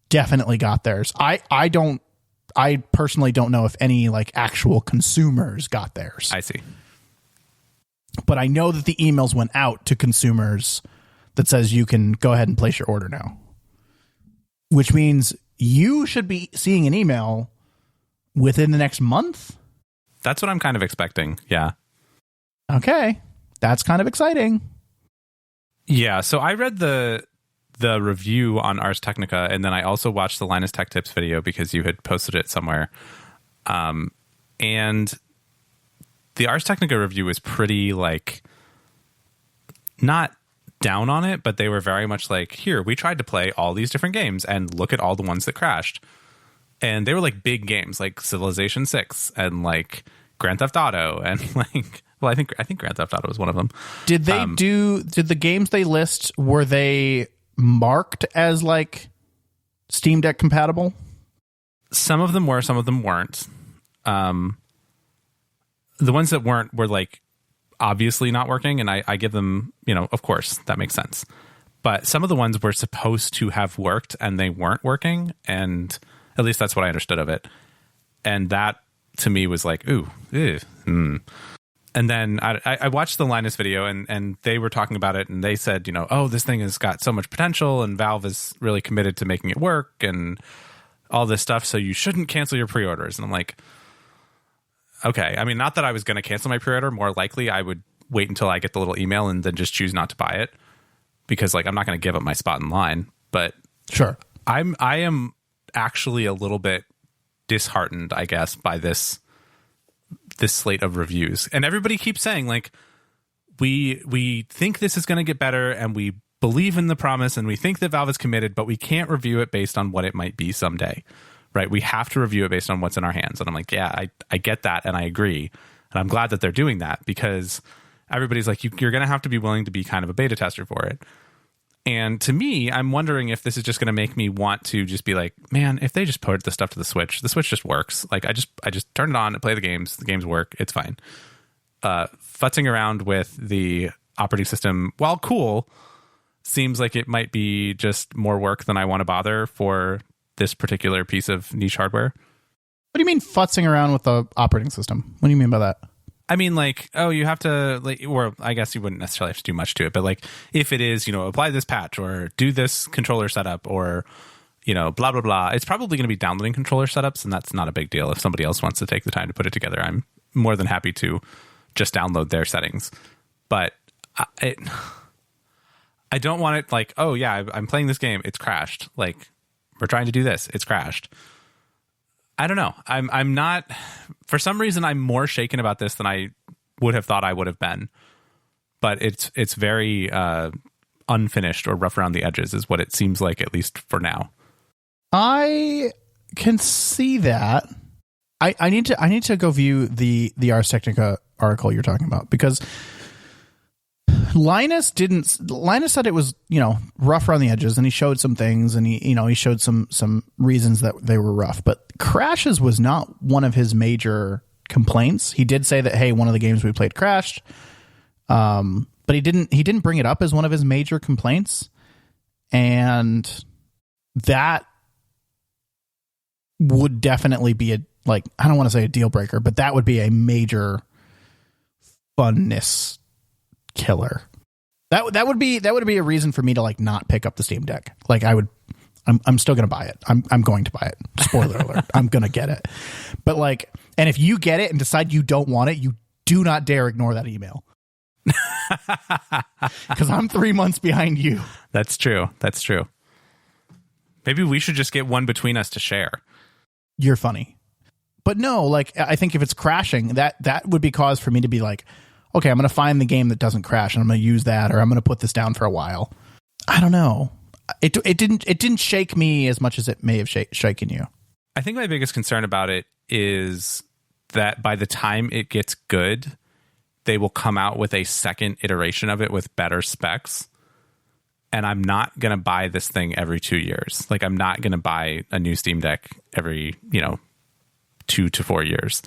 [SPEAKER 1] definitely got theirs. I personally don't know if any like actual consumers got theirs.
[SPEAKER 2] I see.
[SPEAKER 1] But I know that the emails went out to consumers that says you can go ahead and place your order now. Which means you should be seeing an email within the next month.
[SPEAKER 2] That's what I'm kind of expecting. Yeah.
[SPEAKER 1] Okay. that's kind of exciting.
[SPEAKER 2] Yeah, so I read the review on Ars Technica, and then I also watched the Linus Tech Tips video because you had posted it somewhere. And the Ars Technica review was pretty, like, not down on it, but they were very much like, here, we tried to play all these different games and look at all the ones that crashed. And they were like big games like Civilization 6 and like Grand Theft Auto and like, well, I think Grand Theft Auto was one of them.
[SPEAKER 1] Did the games they list, were they marked as like Steam Deck compatible?
[SPEAKER 2] Some of them were, some of them weren't. The ones that weren't were like obviously not working, and I give them, you know, of course, that makes sense. But some of the ones were supposed to have worked and they weren't working, and at least that's what I understood of it. And that to me was like, ooh, ew, And then I watched the Linus video, and they were talking about it, and they said, you know, oh, this thing has got so much potential, and Valve is really committed to making it work, and all this stuff, so you shouldn't cancel your pre-orders. And I'm like, okay. I mean, not that I was going to cancel my pre-order. More likely, I would wait until I get the little email and then just choose not to buy it, because like I'm not going to give up my spot in line. But
[SPEAKER 1] sure,
[SPEAKER 2] I am actually a little bit disheartened, I guess, by this slate of reviews. And everybody keeps saying like, we think this is going to get better, and we believe in the promise, and we think that Valve is committed, but we can't review it based on what it might be someday, right? We have to review it based on what's in our hands. And I'm like, yeah, I get that, and I agree. And I'm glad that they're doing that, because everybody's like, you're going to have to be willing to be kind of a beta tester for it. And to me, I'm wondering if this is just going to make me want to just be like, man, if they just put the stuff to the Switch just works. Like I just turn it on and play the games work. It's fine. Futzing around with the operating system, while cool, seems like it might be just more work than I want to bother for this particular piece of niche hardware.
[SPEAKER 1] What do you mean futzing around with the operating system? What do you mean by that?
[SPEAKER 2] I mean, like, oh, you have to, like, or I guess you wouldn't necessarily have to do much to it, but like, if it is, you know, apply this patch or do this controller setup or, you know, blah, blah, blah, it's probably going to be downloading controller setups, and that's not a big deal. If somebody else wants to take the time to put it together, I'm more than happy to just download their settings. But I don't want it like, oh, yeah, I'm playing this game, it's crashed. Like, we're trying to do this, it's crashed. I don't know. I'm not, for some reason, I'm more shaken about this than I would have thought I would have been. But it's very unfinished or rough around the edges is what it seems like, at least for now.
[SPEAKER 1] I can see that. I need to go view the Ars Technica article you're talking about, because Linus said it was, you know, rough around the edges, and he showed some things, and he showed some reasons that they were rough, but crashes was not one of his major complaints. He did say that, hey, one of the games we played crashed, but he didn't bring it up as one of his major complaints, and that would definitely be a, like, I don't want to say a deal breaker, but that would be a major funness killer. That would be a reason for me to like not pick up the Steam Deck. Like I'm still gonna buy it. I'm going to buy it. Spoiler alert. I'm gonna get it. But like, and if you get it and decide you don't want it, you do not dare ignore that email. Because I'm 3 months behind you.
[SPEAKER 2] That's true. Maybe we should just get one between us to share.
[SPEAKER 1] You're funny. But no, like, I think if it's crashing, that would be cause for me to be like, okay, I'm going to find the game that doesn't crash, and I'm going to use that, or I'm going to put this down for a while. I don't know. It didn't shake me as much as it may have shaken you.
[SPEAKER 2] I think my biggest concern about it is that by the time it gets good, they will come out with a second iteration of it with better specs. And I'm not going to buy this thing every 2 years. Like, I'm not going to buy a new Steam Deck every, 2 to 4 years.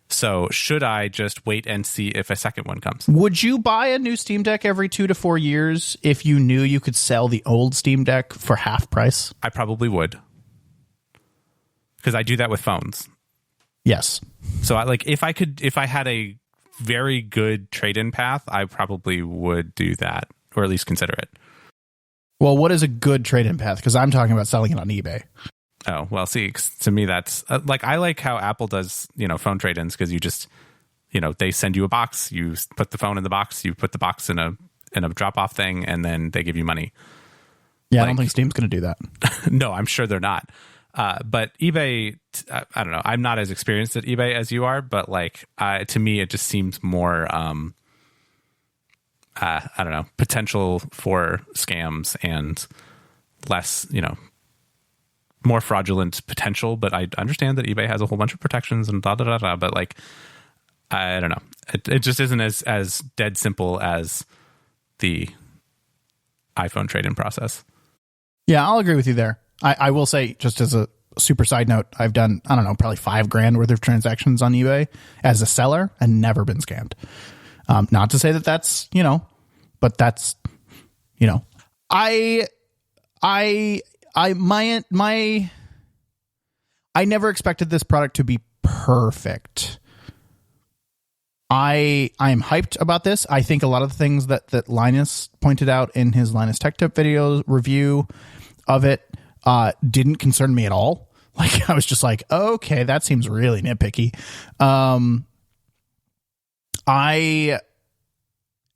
[SPEAKER 2] So should I just wait and see if a second one comes?
[SPEAKER 1] Would you buy a new Steam Deck every 2 to 4 years if you knew you could sell the old Steam Deck for half price?
[SPEAKER 2] I probably would. Because I do that with phones.
[SPEAKER 1] Yes.
[SPEAKER 2] So if I had a very good trade-in path, I probably would do that, or at least consider it.
[SPEAKER 1] Well, what is a good trade-in path? Because I'm talking about selling it on eBay.
[SPEAKER 2] Oh, well, see, to me, that's I like how Apple does, phone trade-ins, because they send you a box, you put the phone in the box, you put the box in a drop off thing, and then they give you money.
[SPEAKER 1] Yeah, I don't think Steam's going to do that.
[SPEAKER 2] No, I'm sure they're not. But eBay, I don't know. I'm not as experienced at eBay as you are, but to me, it just seems more, I don't know, potential for scams and less, more fraudulent potential. But I understand that eBay has a whole bunch of protections and but I don't know. It just isn't as dead simple as the iPhone trade-in process.
[SPEAKER 1] Yeah, I'll agree with you there. I will say, just as a super side note, I've done, I don't know, probably $5,000 worth of transactions on eBay as a seller and never been scammed. Not to say that that's, but that's, I never expected this product to be perfect. I am hyped about this. I think a lot of the things that Linus pointed out in his Linus Tech Tip video review of it didn't concern me at all. I was just like, okay, that seems really nitpicky. I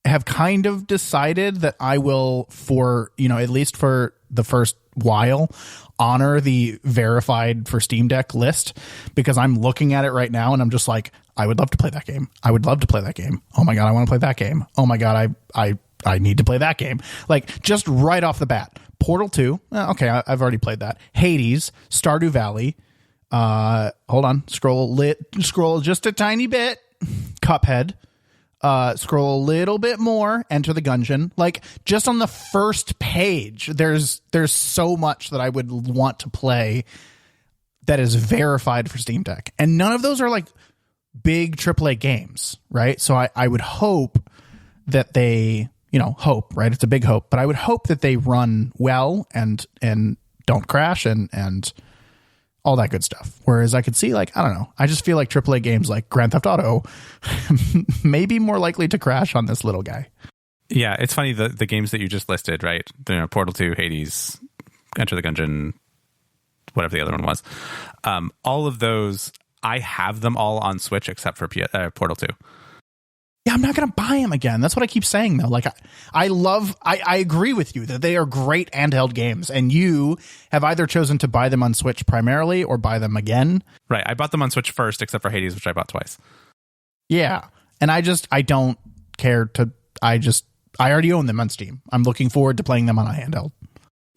[SPEAKER 1] have kind of decided that I will, for, at least for the first while, honor the verified for Steam Deck list, because I'm looking at it right now and I'm just like, I would love to play that game. I would love to play that game. Oh my God, I want to play that game. Oh my God, I need to play that game. Just right off the bat. Portal 2. Okay, I've already played that. Hades, Stardew Valley. Hold on. Scroll just a tiny bit. Cuphead. Scroll a little bit more. Enter the Gungeon. Just on the first page, there's so much that I would want to play that is verified for Steam Deck. And none of those are big AAA games, right? So I would hope that they, hope, right? It's a big hope, but I would hope that they run well and don't crash and all that good stuff. Whereas I could see, I don't know, I just feel like AAA games like Grand Theft Auto may be more likely to crash on this little guy.
[SPEAKER 2] Yeah, it's funny, the games that you just listed, right? Portal 2, Hades, Enter the Gungeon, whatever the other one was. All of those, I have them all on Switch except for Portal 2.
[SPEAKER 1] Yeah, I'm not going to buy them again. That's what I keep saying, though. I agree with you that they are great handheld games, and you have either chosen to buy them on Switch primarily or buy them again.
[SPEAKER 2] Right. I bought them on Switch first, except for Hades, which I bought twice. Yeah.
[SPEAKER 1] And I don't care to, I already own them on Steam. I'm looking forward to playing them on a handheld.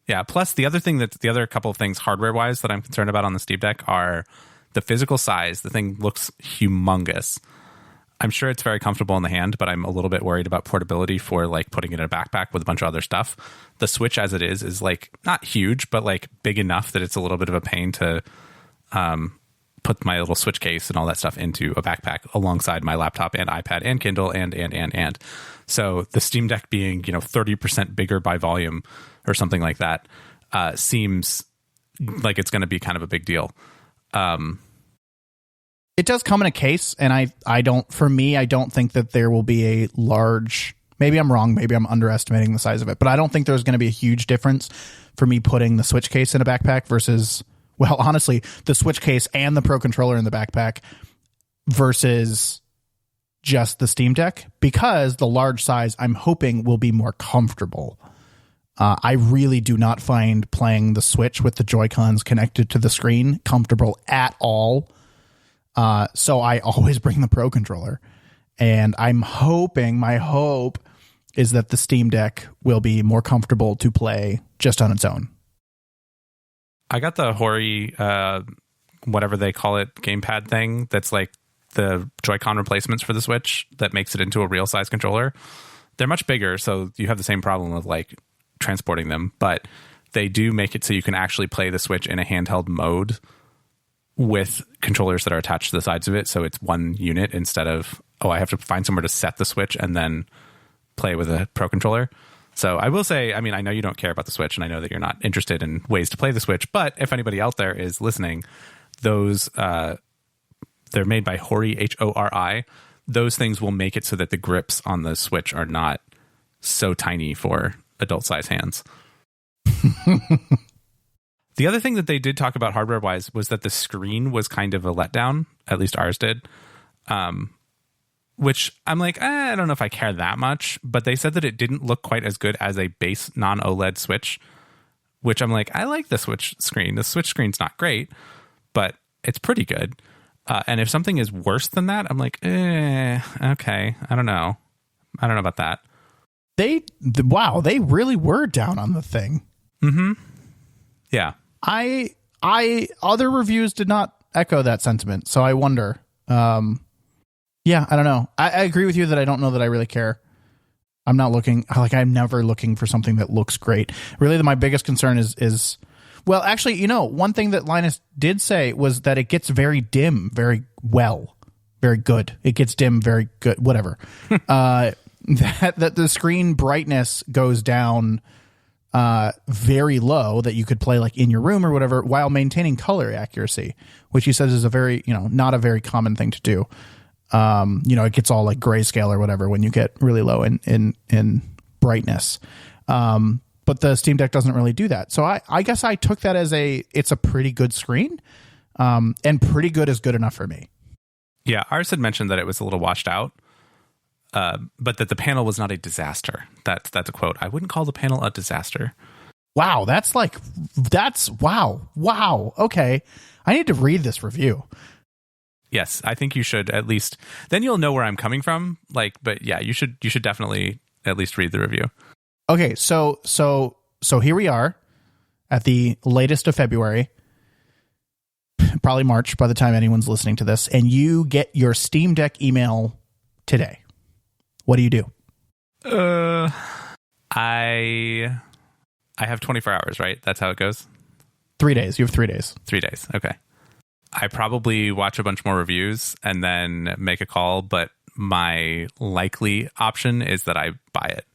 [SPEAKER 2] Yeah. Plus, the other couple of things hardware-wise that I'm concerned about on the Steam Deck are the physical size. The thing looks humongous. I'm sure it's very comfortable in the hand, but I'm a little bit worried about portability for putting it in a backpack with a bunch of other stuff. The Switch as it is not huge, but big enough that it's a little bit of a pain to put my little Switch case and all that stuff into a backpack alongside my laptop and iPad and Kindle and. So the Steam Deck being, 30% bigger by volume or something like that seems like it's going to be kind of a big deal.
[SPEAKER 1] It does come in a case, and I don't think that there will be a large, maybe I'm wrong, maybe I'm underestimating the size of it, but I don't think there's going to be a huge difference for me putting the Switch case in a backpack versus, well, honestly, the Switch case and the Pro Controller in the backpack versus just the Steam Deck, because the large size, I'm hoping, will be more comfortable. I really do not find playing the Switch with the Joy-Cons connected to the screen comfortable at all. So I always bring the Pro Controller, and I'm hoping, my hope is that the Steam Deck will be more comfortable to play just on its own.
[SPEAKER 2] I got the Hori, whatever they call it, gamepad thing. That's the Joy-Con replacements for the Switch that makes it into a real size controller. They're much bigger, so you have the same problem of transporting them, but they do make it so you can actually play the Switch in a handheld mode with controllers that are attached to the sides of it. So it's one unit instead of, I have to find somewhere to set the Switch and then play with a Pro Controller. So I will say, I know you don't care about the Switch, and I know that you're not interested in ways to play the Switch, but if anybody out there is listening, those, they're made by Hori, Hori. Those things will make it so that the grips on the Switch are not so tiny for adult size hands. The other thing that they did talk about hardware-wise was that the screen was kind of a letdown. At least ours did. which I'm like, I don't know if I care that much, but they said that it didn't look quite as good as a base non-OLED Switch, which I'm like, I like the Switch screen. The Switch screen's not great, but it's pretty good. And if something is worse than that, I'm like, okay, I don't know about that.
[SPEAKER 1] They really were down on the thing.
[SPEAKER 2] Mm-hmm. Yeah.
[SPEAKER 1] Other reviews did not echo that sentiment, so I wonder. Yeah, I don't know. I agree with you that I don't know that I really care. I'm not looking, like, I'm never looking for something that looks great. Really, my biggest concern is well, actually, one thing that Linus did say was that it gets very dim, very good. It gets dim, very good, whatever. That the screen brightness goes down very low, that you could play like in your room or whatever while maintaining color accuracy, which he says is a very, not a very common thing to do. It gets all like grayscale or whatever when you get really low in brightness. But the Steam Deck doesn't really do that. So I guess I took that as it's a pretty good screen. And pretty good is good enough for me.
[SPEAKER 2] Yeah. Ours had mentioned that it was a little washed out. But that the panel was not a disaster. That's a quote. I wouldn't call the panel a disaster.
[SPEAKER 1] Wow. Wow. Okay. I need to read this review.
[SPEAKER 2] Yes, I think you should at least. Then you'll know where I'm coming from. But yeah, you should definitely at least read the review.
[SPEAKER 1] Okay, so here we are at the latest of February, probably March by the time anyone's listening to this, and you get your Steam Deck email today. What do you do?
[SPEAKER 2] I have 24 hours, right? That's how it goes.
[SPEAKER 1] 3 days. You have 3 days.
[SPEAKER 2] 3 days. Okay. I probably watch a bunch more reviews and then make a call, but my likely option is that I buy it.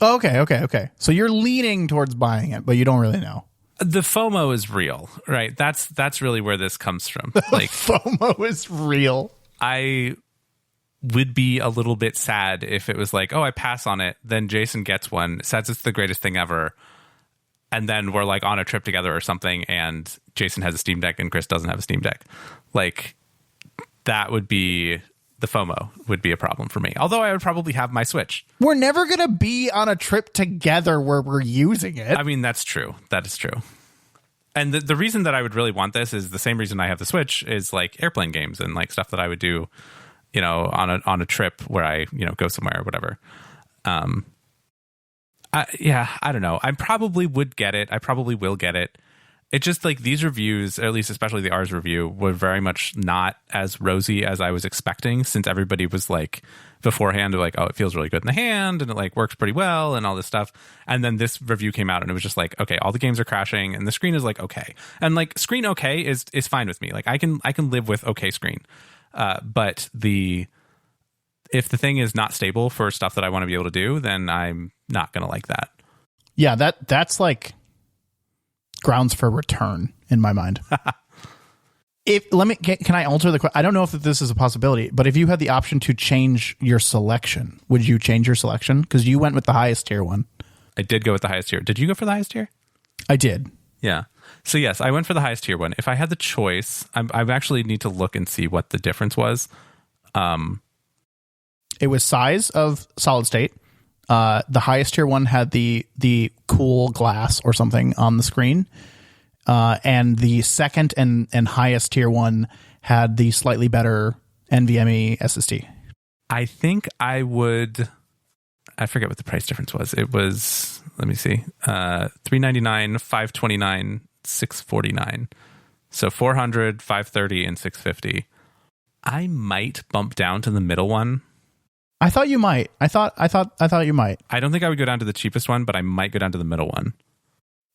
[SPEAKER 1] Okay. So you're leaning towards buying it, but you don't really know.
[SPEAKER 2] The FOMO is real, right? That's really where this comes from. Like
[SPEAKER 1] FOMO is real.
[SPEAKER 2] I would be a little bit sad if it was like, oh, I pass on it, then Jason gets one, says it's the greatest thing ever, and then we're like on a trip together or something, and Jason has a Steam Deck and Chris doesn't have a Steam Deck. Like, that would be, the FOMO would be a problem for me. Although I would probably have my Switch.
[SPEAKER 1] We're never going to be on a trip together where we're using it.
[SPEAKER 2] I mean, that's true. That is true. And the reason that I would really want this is the same reason I have the Switch, is like airplane games and like stuff that I would do, on a trip where I, go somewhere or whatever. I don't know. I probably would get it. I probably will get it. It's just like these reviews, or at least especially the Ars review, were very much not as rosy as I was expecting, since everybody was like beforehand like, oh, it feels really good in the hand and it like works pretty well and all this stuff. And then this review came out and it was just like, okay, all the games are crashing and the screen is like okay. And like screen okay is fine with me. Like I can live with okay screen. But if the thing is not stable for stuff that I want to be able to do, then I'm not going to like that.
[SPEAKER 1] Yeah, that's like grounds for return in my mind. Can I alter the question? I don't know if this is a possibility, but if you had the option to change your selection, would you change your selection? Because you went with the highest tier one.
[SPEAKER 2] I did go with the highest tier. Did you go for the highest tier?
[SPEAKER 1] I did.
[SPEAKER 2] Yeah. So yes, I went for the highest tier one. If I had the choice, I actually need to look and see what the difference was.
[SPEAKER 1] It was size of solid state. The highest tier one had the cool glass or something on the screen. And the second and highest tier one had the slightly better NVMe SSD. I
[SPEAKER 2] think I forget what the price difference was. It was, let me see, $399, $529, $649. So $400, $530, and $650. I might bump down to the middle one.
[SPEAKER 1] I thought you might. I thought you might.
[SPEAKER 2] I don't think I would go down to the cheapest one, but I might go down to the middle one.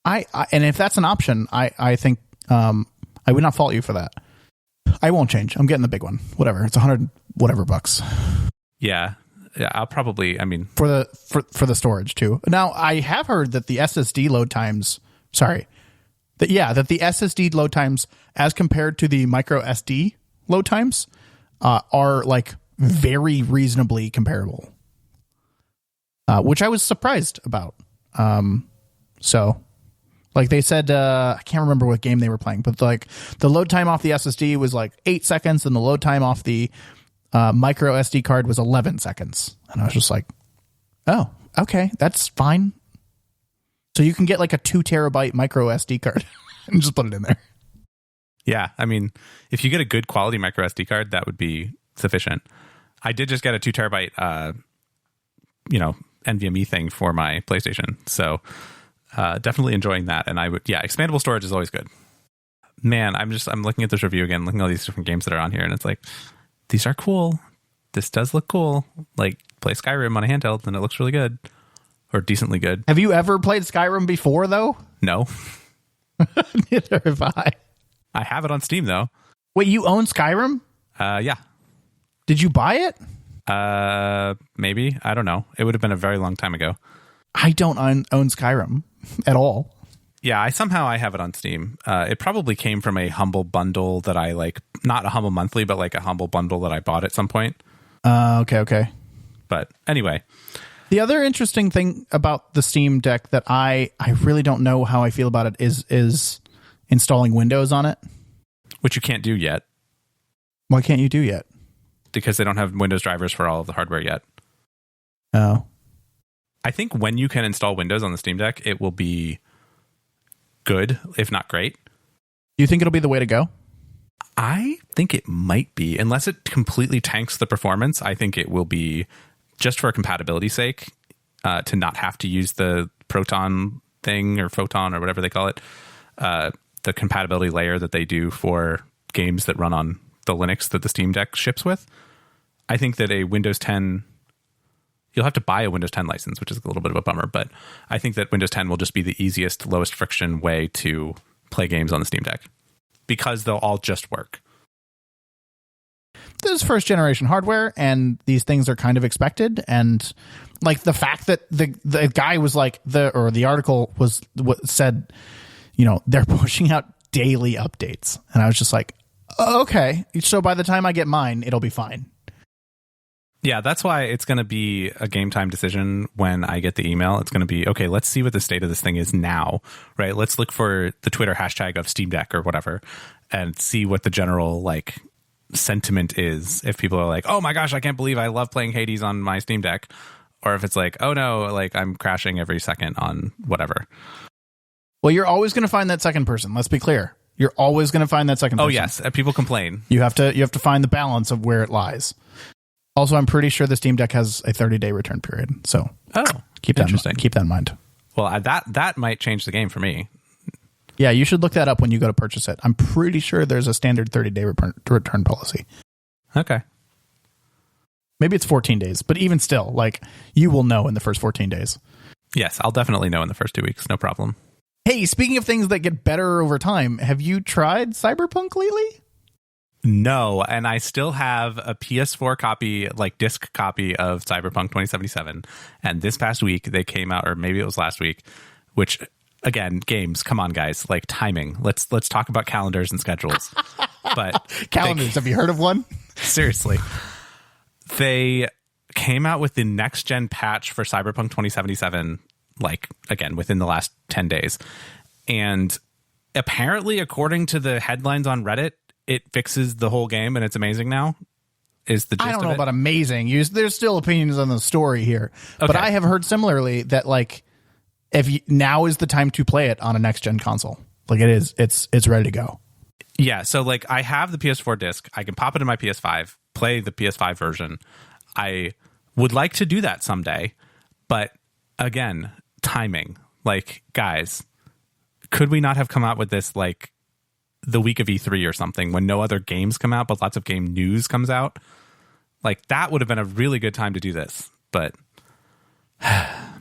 [SPEAKER 1] And if that's an option, I think I would not fault you for that. I won't change. I'm getting the big one. Whatever. It's $100 whatever bucks.
[SPEAKER 2] Yeah. I'll probably. I mean,
[SPEAKER 1] for the storage too. Now I have heard that the SSD load times. Sorry. That the SSD load times as compared to the micro SD load times are like very reasonably comparable, which I was surprised about. So. Like they said, I can't remember what game they were playing, but like the load time off the SSD was like 8 seconds, and the load time off the micro SD card was 11 seconds. And I was just like, oh, okay, that's fine. So you can get like a 2 terabyte micro SD card and just put it in there.
[SPEAKER 2] Yeah, I mean, if you get a good quality micro SD card, that would be sufficient. I did just get a 2 terabyte, NVMe thing for my PlayStation. So definitely enjoying that. And expandable storage is always good. Man, I'm looking at this review again, looking at all these different games that are on here, and it's like, these are cool. This does look cool. Like, play Skyrim on a handheld, and it looks really good. Or decently good.
[SPEAKER 1] Have you ever played Skyrim before, though?
[SPEAKER 2] No.
[SPEAKER 1] Neither have I.
[SPEAKER 2] I have it on Steam, though.
[SPEAKER 1] Wait, you own Skyrim?
[SPEAKER 2] Yeah.
[SPEAKER 1] Did you buy it?
[SPEAKER 2] Maybe. I don't know. It would have been a very long time ago.
[SPEAKER 1] I don't own Skyrim at all.
[SPEAKER 2] Yeah, I have it on Steam. It probably came from a Humble bundle that I like, not a Humble monthly, but like a Humble bundle that I bought at some point.
[SPEAKER 1] Okay.
[SPEAKER 2] But anyway.
[SPEAKER 1] The other interesting thing about the Steam Deck that I really don't know how I feel about it is installing Windows on it.
[SPEAKER 2] Which you can't do yet.
[SPEAKER 1] Why can't you do yet?
[SPEAKER 2] Because they don't have Windows drivers for all of the hardware yet.
[SPEAKER 1] Oh.
[SPEAKER 2] I think when you can install Windows on the Steam Deck, it will be good, if not great.
[SPEAKER 1] Do you think it'll be the way to go?
[SPEAKER 2] I think it might be. Unless it completely tanks the performance, I think it will be, just for compatibility's sake, to not have to use the Proton thing or Photon or whatever they call it, the compatibility layer that they do for games that run on the Linux that the Steam Deck ships with. I think that a Windows 10, you'll have to buy a Windows 10 license, which is a little bit of a bummer, but I think that Windows 10 will just be the easiest, lowest friction way to play games on the Steam Deck, because they'll all just work.
[SPEAKER 1] This is first generation hardware, and these things are kind of expected. And like the fact that the guy was like the article was what said, they're pushing out daily updates, and I was just like, oh, okay, so by the time I get mine, it'll be fine.
[SPEAKER 2] Yeah, that's why it's going to be a game time decision when I get the email. It's going to be, okay, let's see what the state of this thing is now, right? Let's look for the Twitter hashtag of Steam Deck or whatever and see what the general sentiment is. If people are like, oh my gosh, I can't believe I love playing Hades on my Steam Deck. Or if it's like, oh no, I'm crashing every second on whatever.
[SPEAKER 1] Well, you're always going to find that second person. Let's be clear. You're always going to find that second person.
[SPEAKER 2] Oh yes, people complain.
[SPEAKER 1] You have to find the balance of where it lies. Also, I'm pretty sure the Steam Deck has a 30-day return period. So keep that in mind.
[SPEAKER 2] Well, that might change the game for me.
[SPEAKER 1] Yeah, you should look that up when you go to purchase it. I'm pretty sure there's a standard 30-day return policy.
[SPEAKER 2] Okay.
[SPEAKER 1] Maybe it's 14 days, but even still, you will know in the first 14 days.
[SPEAKER 2] Yes, I'll definitely know in the first 2 weeks. No problem.
[SPEAKER 1] Hey, speaking of things that get better over time, have you tried Cyberpunk lately?
[SPEAKER 2] No, and I still have a PS4 copy, disc copy of Cyberpunk 2077. And this past week they came out, or maybe it was last week, which again, games, come on guys, timing. Let's talk about calendars and schedules. But
[SPEAKER 1] calendars, have you heard of one?
[SPEAKER 2] Seriously. They came out with the next gen patch for Cyberpunk 2077, again, within the last 10 days. And apparently, according to the headlines on Reddit, it fixes the whole game and it's amazing now. Is the gist
[SPEAKER 1] I don't
[SPEAKER 2] of
[SPEAKER 1] know
[SPEAKER 2] it.
[SPEAKER 1] About amazing. There's still opinions on the story here. Okay. But I have heard similarly that now is the time to play it on a next gen console. It's ready to go.
[SPEAKER 2] Yeah, so I have the PS4 disc. I can pop it in my PS5, play the PS5 version. I would like to do that someday, but again, timing. Guys, could we not have come out with this the week of E3 or something when no other games come out, but lots of game news comes out? That would have been a really good time to do this, but
[SPEAKER 1] I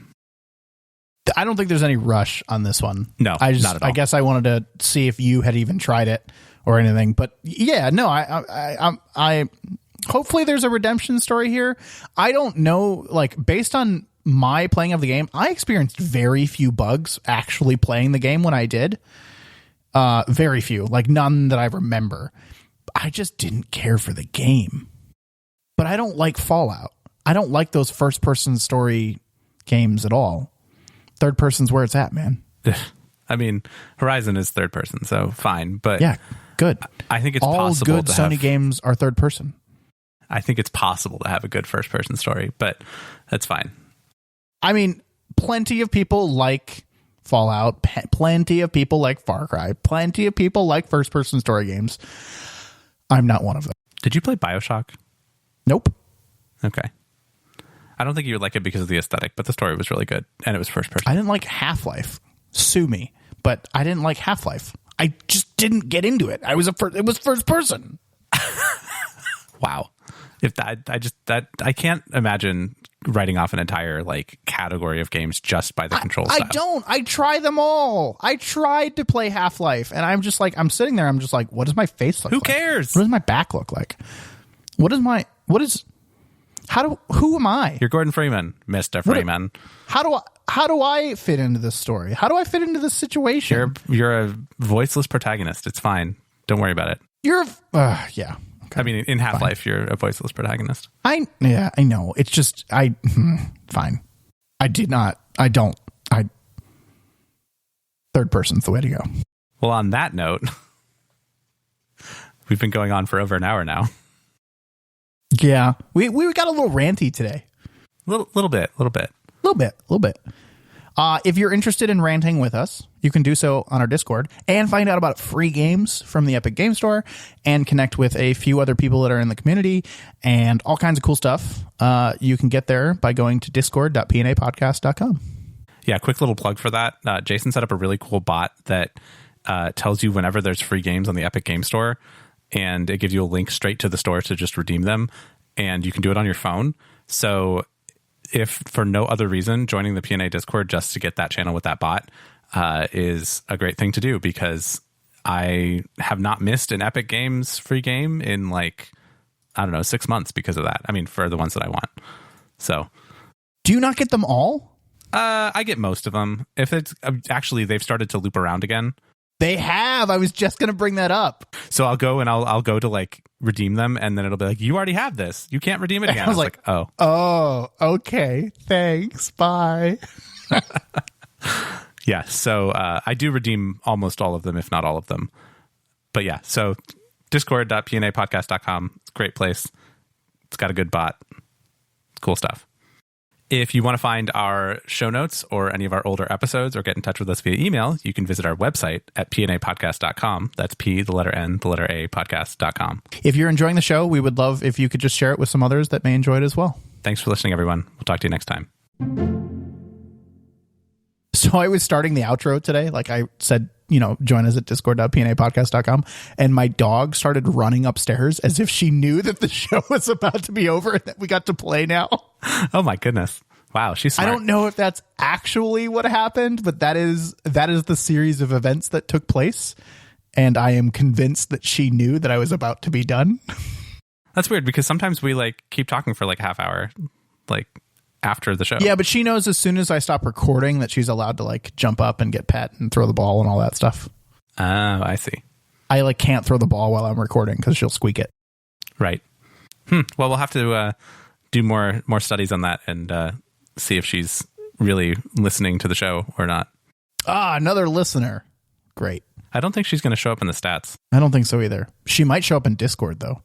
[SPEAKER 1] don't think there's any rush on this one.
[SPEAKER 2] No, not at all.
[SPEAKER 1] I guess I wanted to see if you had even tried it or anything, but yeah, no, I hopefully there's a redemption story here. I don't know, based on my playing of the game, I experienced very few bugs actually playing the game when I did. Very few, none that I remember. I just didn't care for the game. But I don't like Fallout. I don't like those first person story games at all. Third person's where it's at, man.
[SPEAKER 2] I mean, Horizon is third person, so fine. But
[SPEAKER 1] yeah, good.
[SPEAKER 2] I think it's
[SPEAKER 1] all
[SPEAKER 2] possible
[SPEAKER 1] good
[SPEAKER 2] to
[SPEAKER 1] Sony
[SPEAKER 2] have,
[SPEAKER 1] games are third person.
[SPEAKER 2] I think it's possible to have a good first person story, but that's fine.
[SPEAKER 1] I mean, plenty of people like Fallout, plenty of people like Far Cry, plenty of people like first person story games. I'm not one of them.
[SPEAKER 2] Did you play BioShock?
[SPEAKER 1] Nope.
[SPEAKER 2] Okay. I don't think you would like it because of the aesthetic, but the story was really good, and it was first person.
[SPEAKER 1] I didn't like Half-Life. Sue me, but I didn't like Half-Life. I just didn't get into it. It was first person.
[SPEAKER 2] Wow. If I can't imagine writing off an entire like category of games just by the control style.
[SPEAKER 1] I try them all. I tried to play Half-Life, and I'm just like, I'm sitting there. I'm just like, what does my face look like?
[SPEAKER 2] Who cares?
[SPEAKER 1] What does my back look like? Who am I?
[SPEAKER 2] You're Gordon Freeman, Mr. Freeman.
[SPEAKER 1] How do I fit into this story? How do I fit into this situation?
[SPEAKER 2] You're a voiceless protagonist. It's fine. Don't worry about it.
[SPEAKER 1] Yeah. Okay.
[SPEAKER 2] I mean, in Half-Life, you're a voiceless protagonist.
[SPEAKER 1] I know. It's just, fine. Third person's the way to go.
[SPEAKER 2] Well, on that note, we've been going on for over an hour now.
[SPEAKER 1] Yeah. We got a little ranty today.
[SPEAKER 2] Little bit.
[SPEAKER 1] If you're interested in ranting with us, you can do so on our Discord and find out about free games from the Epic Game Store and connect with a few other people that are in the community and all kinds of cool stuff. You can get there by going to discord.pnapodcast.com.
[SPEAKER 2] Yeah, quick little plug for that. Jason set up a really cool bot that tells you whenever there's free games on the Epic Game Store, and it gives you a link straight to the store to just redeem them, and you can do it on your phone. So if for no other reason, joining the PNA Discord just to get that channel with that bot is a great thing to do, because I have not missed an Epic Games free game in 6 months because of that. I mean, for the ones that I want. So,
[SPEAKER 1] do you not get them all?
[SPEAKER 2] I get most of them. If it's actually, they've started to loop around again.
[SPEAKER 1] They have. I was just going to bring that up.
[SPEAKER 2] So I'll go and I'll go to redeem them, and then it'll be like, you already have this. You can't redeem it again. I was like,
[SPEAKER 1] oh, okay. Thanks. Bye.
[SPEAKER 2] Yeah. So I do redeem almost all of them, if not all of them. But yeah, so discord.pnapodcast.com. It's a great place. It's got a good bot. It's cool stuff. If you want to find our show notes or any of our older episodes or get in touch with us via email, you can visit our website at pnapodcast.com. That's P, the letter N, the letter A, podcast.com.
[SPEAKER 1] If you're enjoying the show, we would love if you could just share it with some others that may enjoy it as well.
[SPEAKER 2] Thanks for listening, everyone. We'll talk to you next time.
[SPEAKER 1] So I was starting the outro today. Like I said, join us at discord.pnapodcast.com. And my dog started running upstairs as if she knew that the show was about to be over and that we got to play now.
[SPEAKER 2] Oh my goodness. Wow. She's smart.
[SPEAKER 1] I don't know if that's actually what happened, but that is the series of events that took place. And I am convinced that she knew that I was about to be done.
[SPEAKER 2] That's weird, because sometimes we keep talking for half hour, after the show.
[SPEAKER 1] Yeah, but she knows as soon as I stop recording that she's allowed to jump up and get pet and throw the ball and all that stuff.
[SPEAKER 2] Oh, I see.
[SPEAKER 1] I can't throw the ball while I'm recording because she'll squeak it.
[SPEAKER 2] Right. Well, we'll have to do more studies on that and see if she's really listening to the show or not.
[SPEAKER 1] Another listener. Great.
[SPEAKER 2] I don't think she's going to show up in the stats.
[SPEAKER 1] I don't think so either. She might show up in Discord though.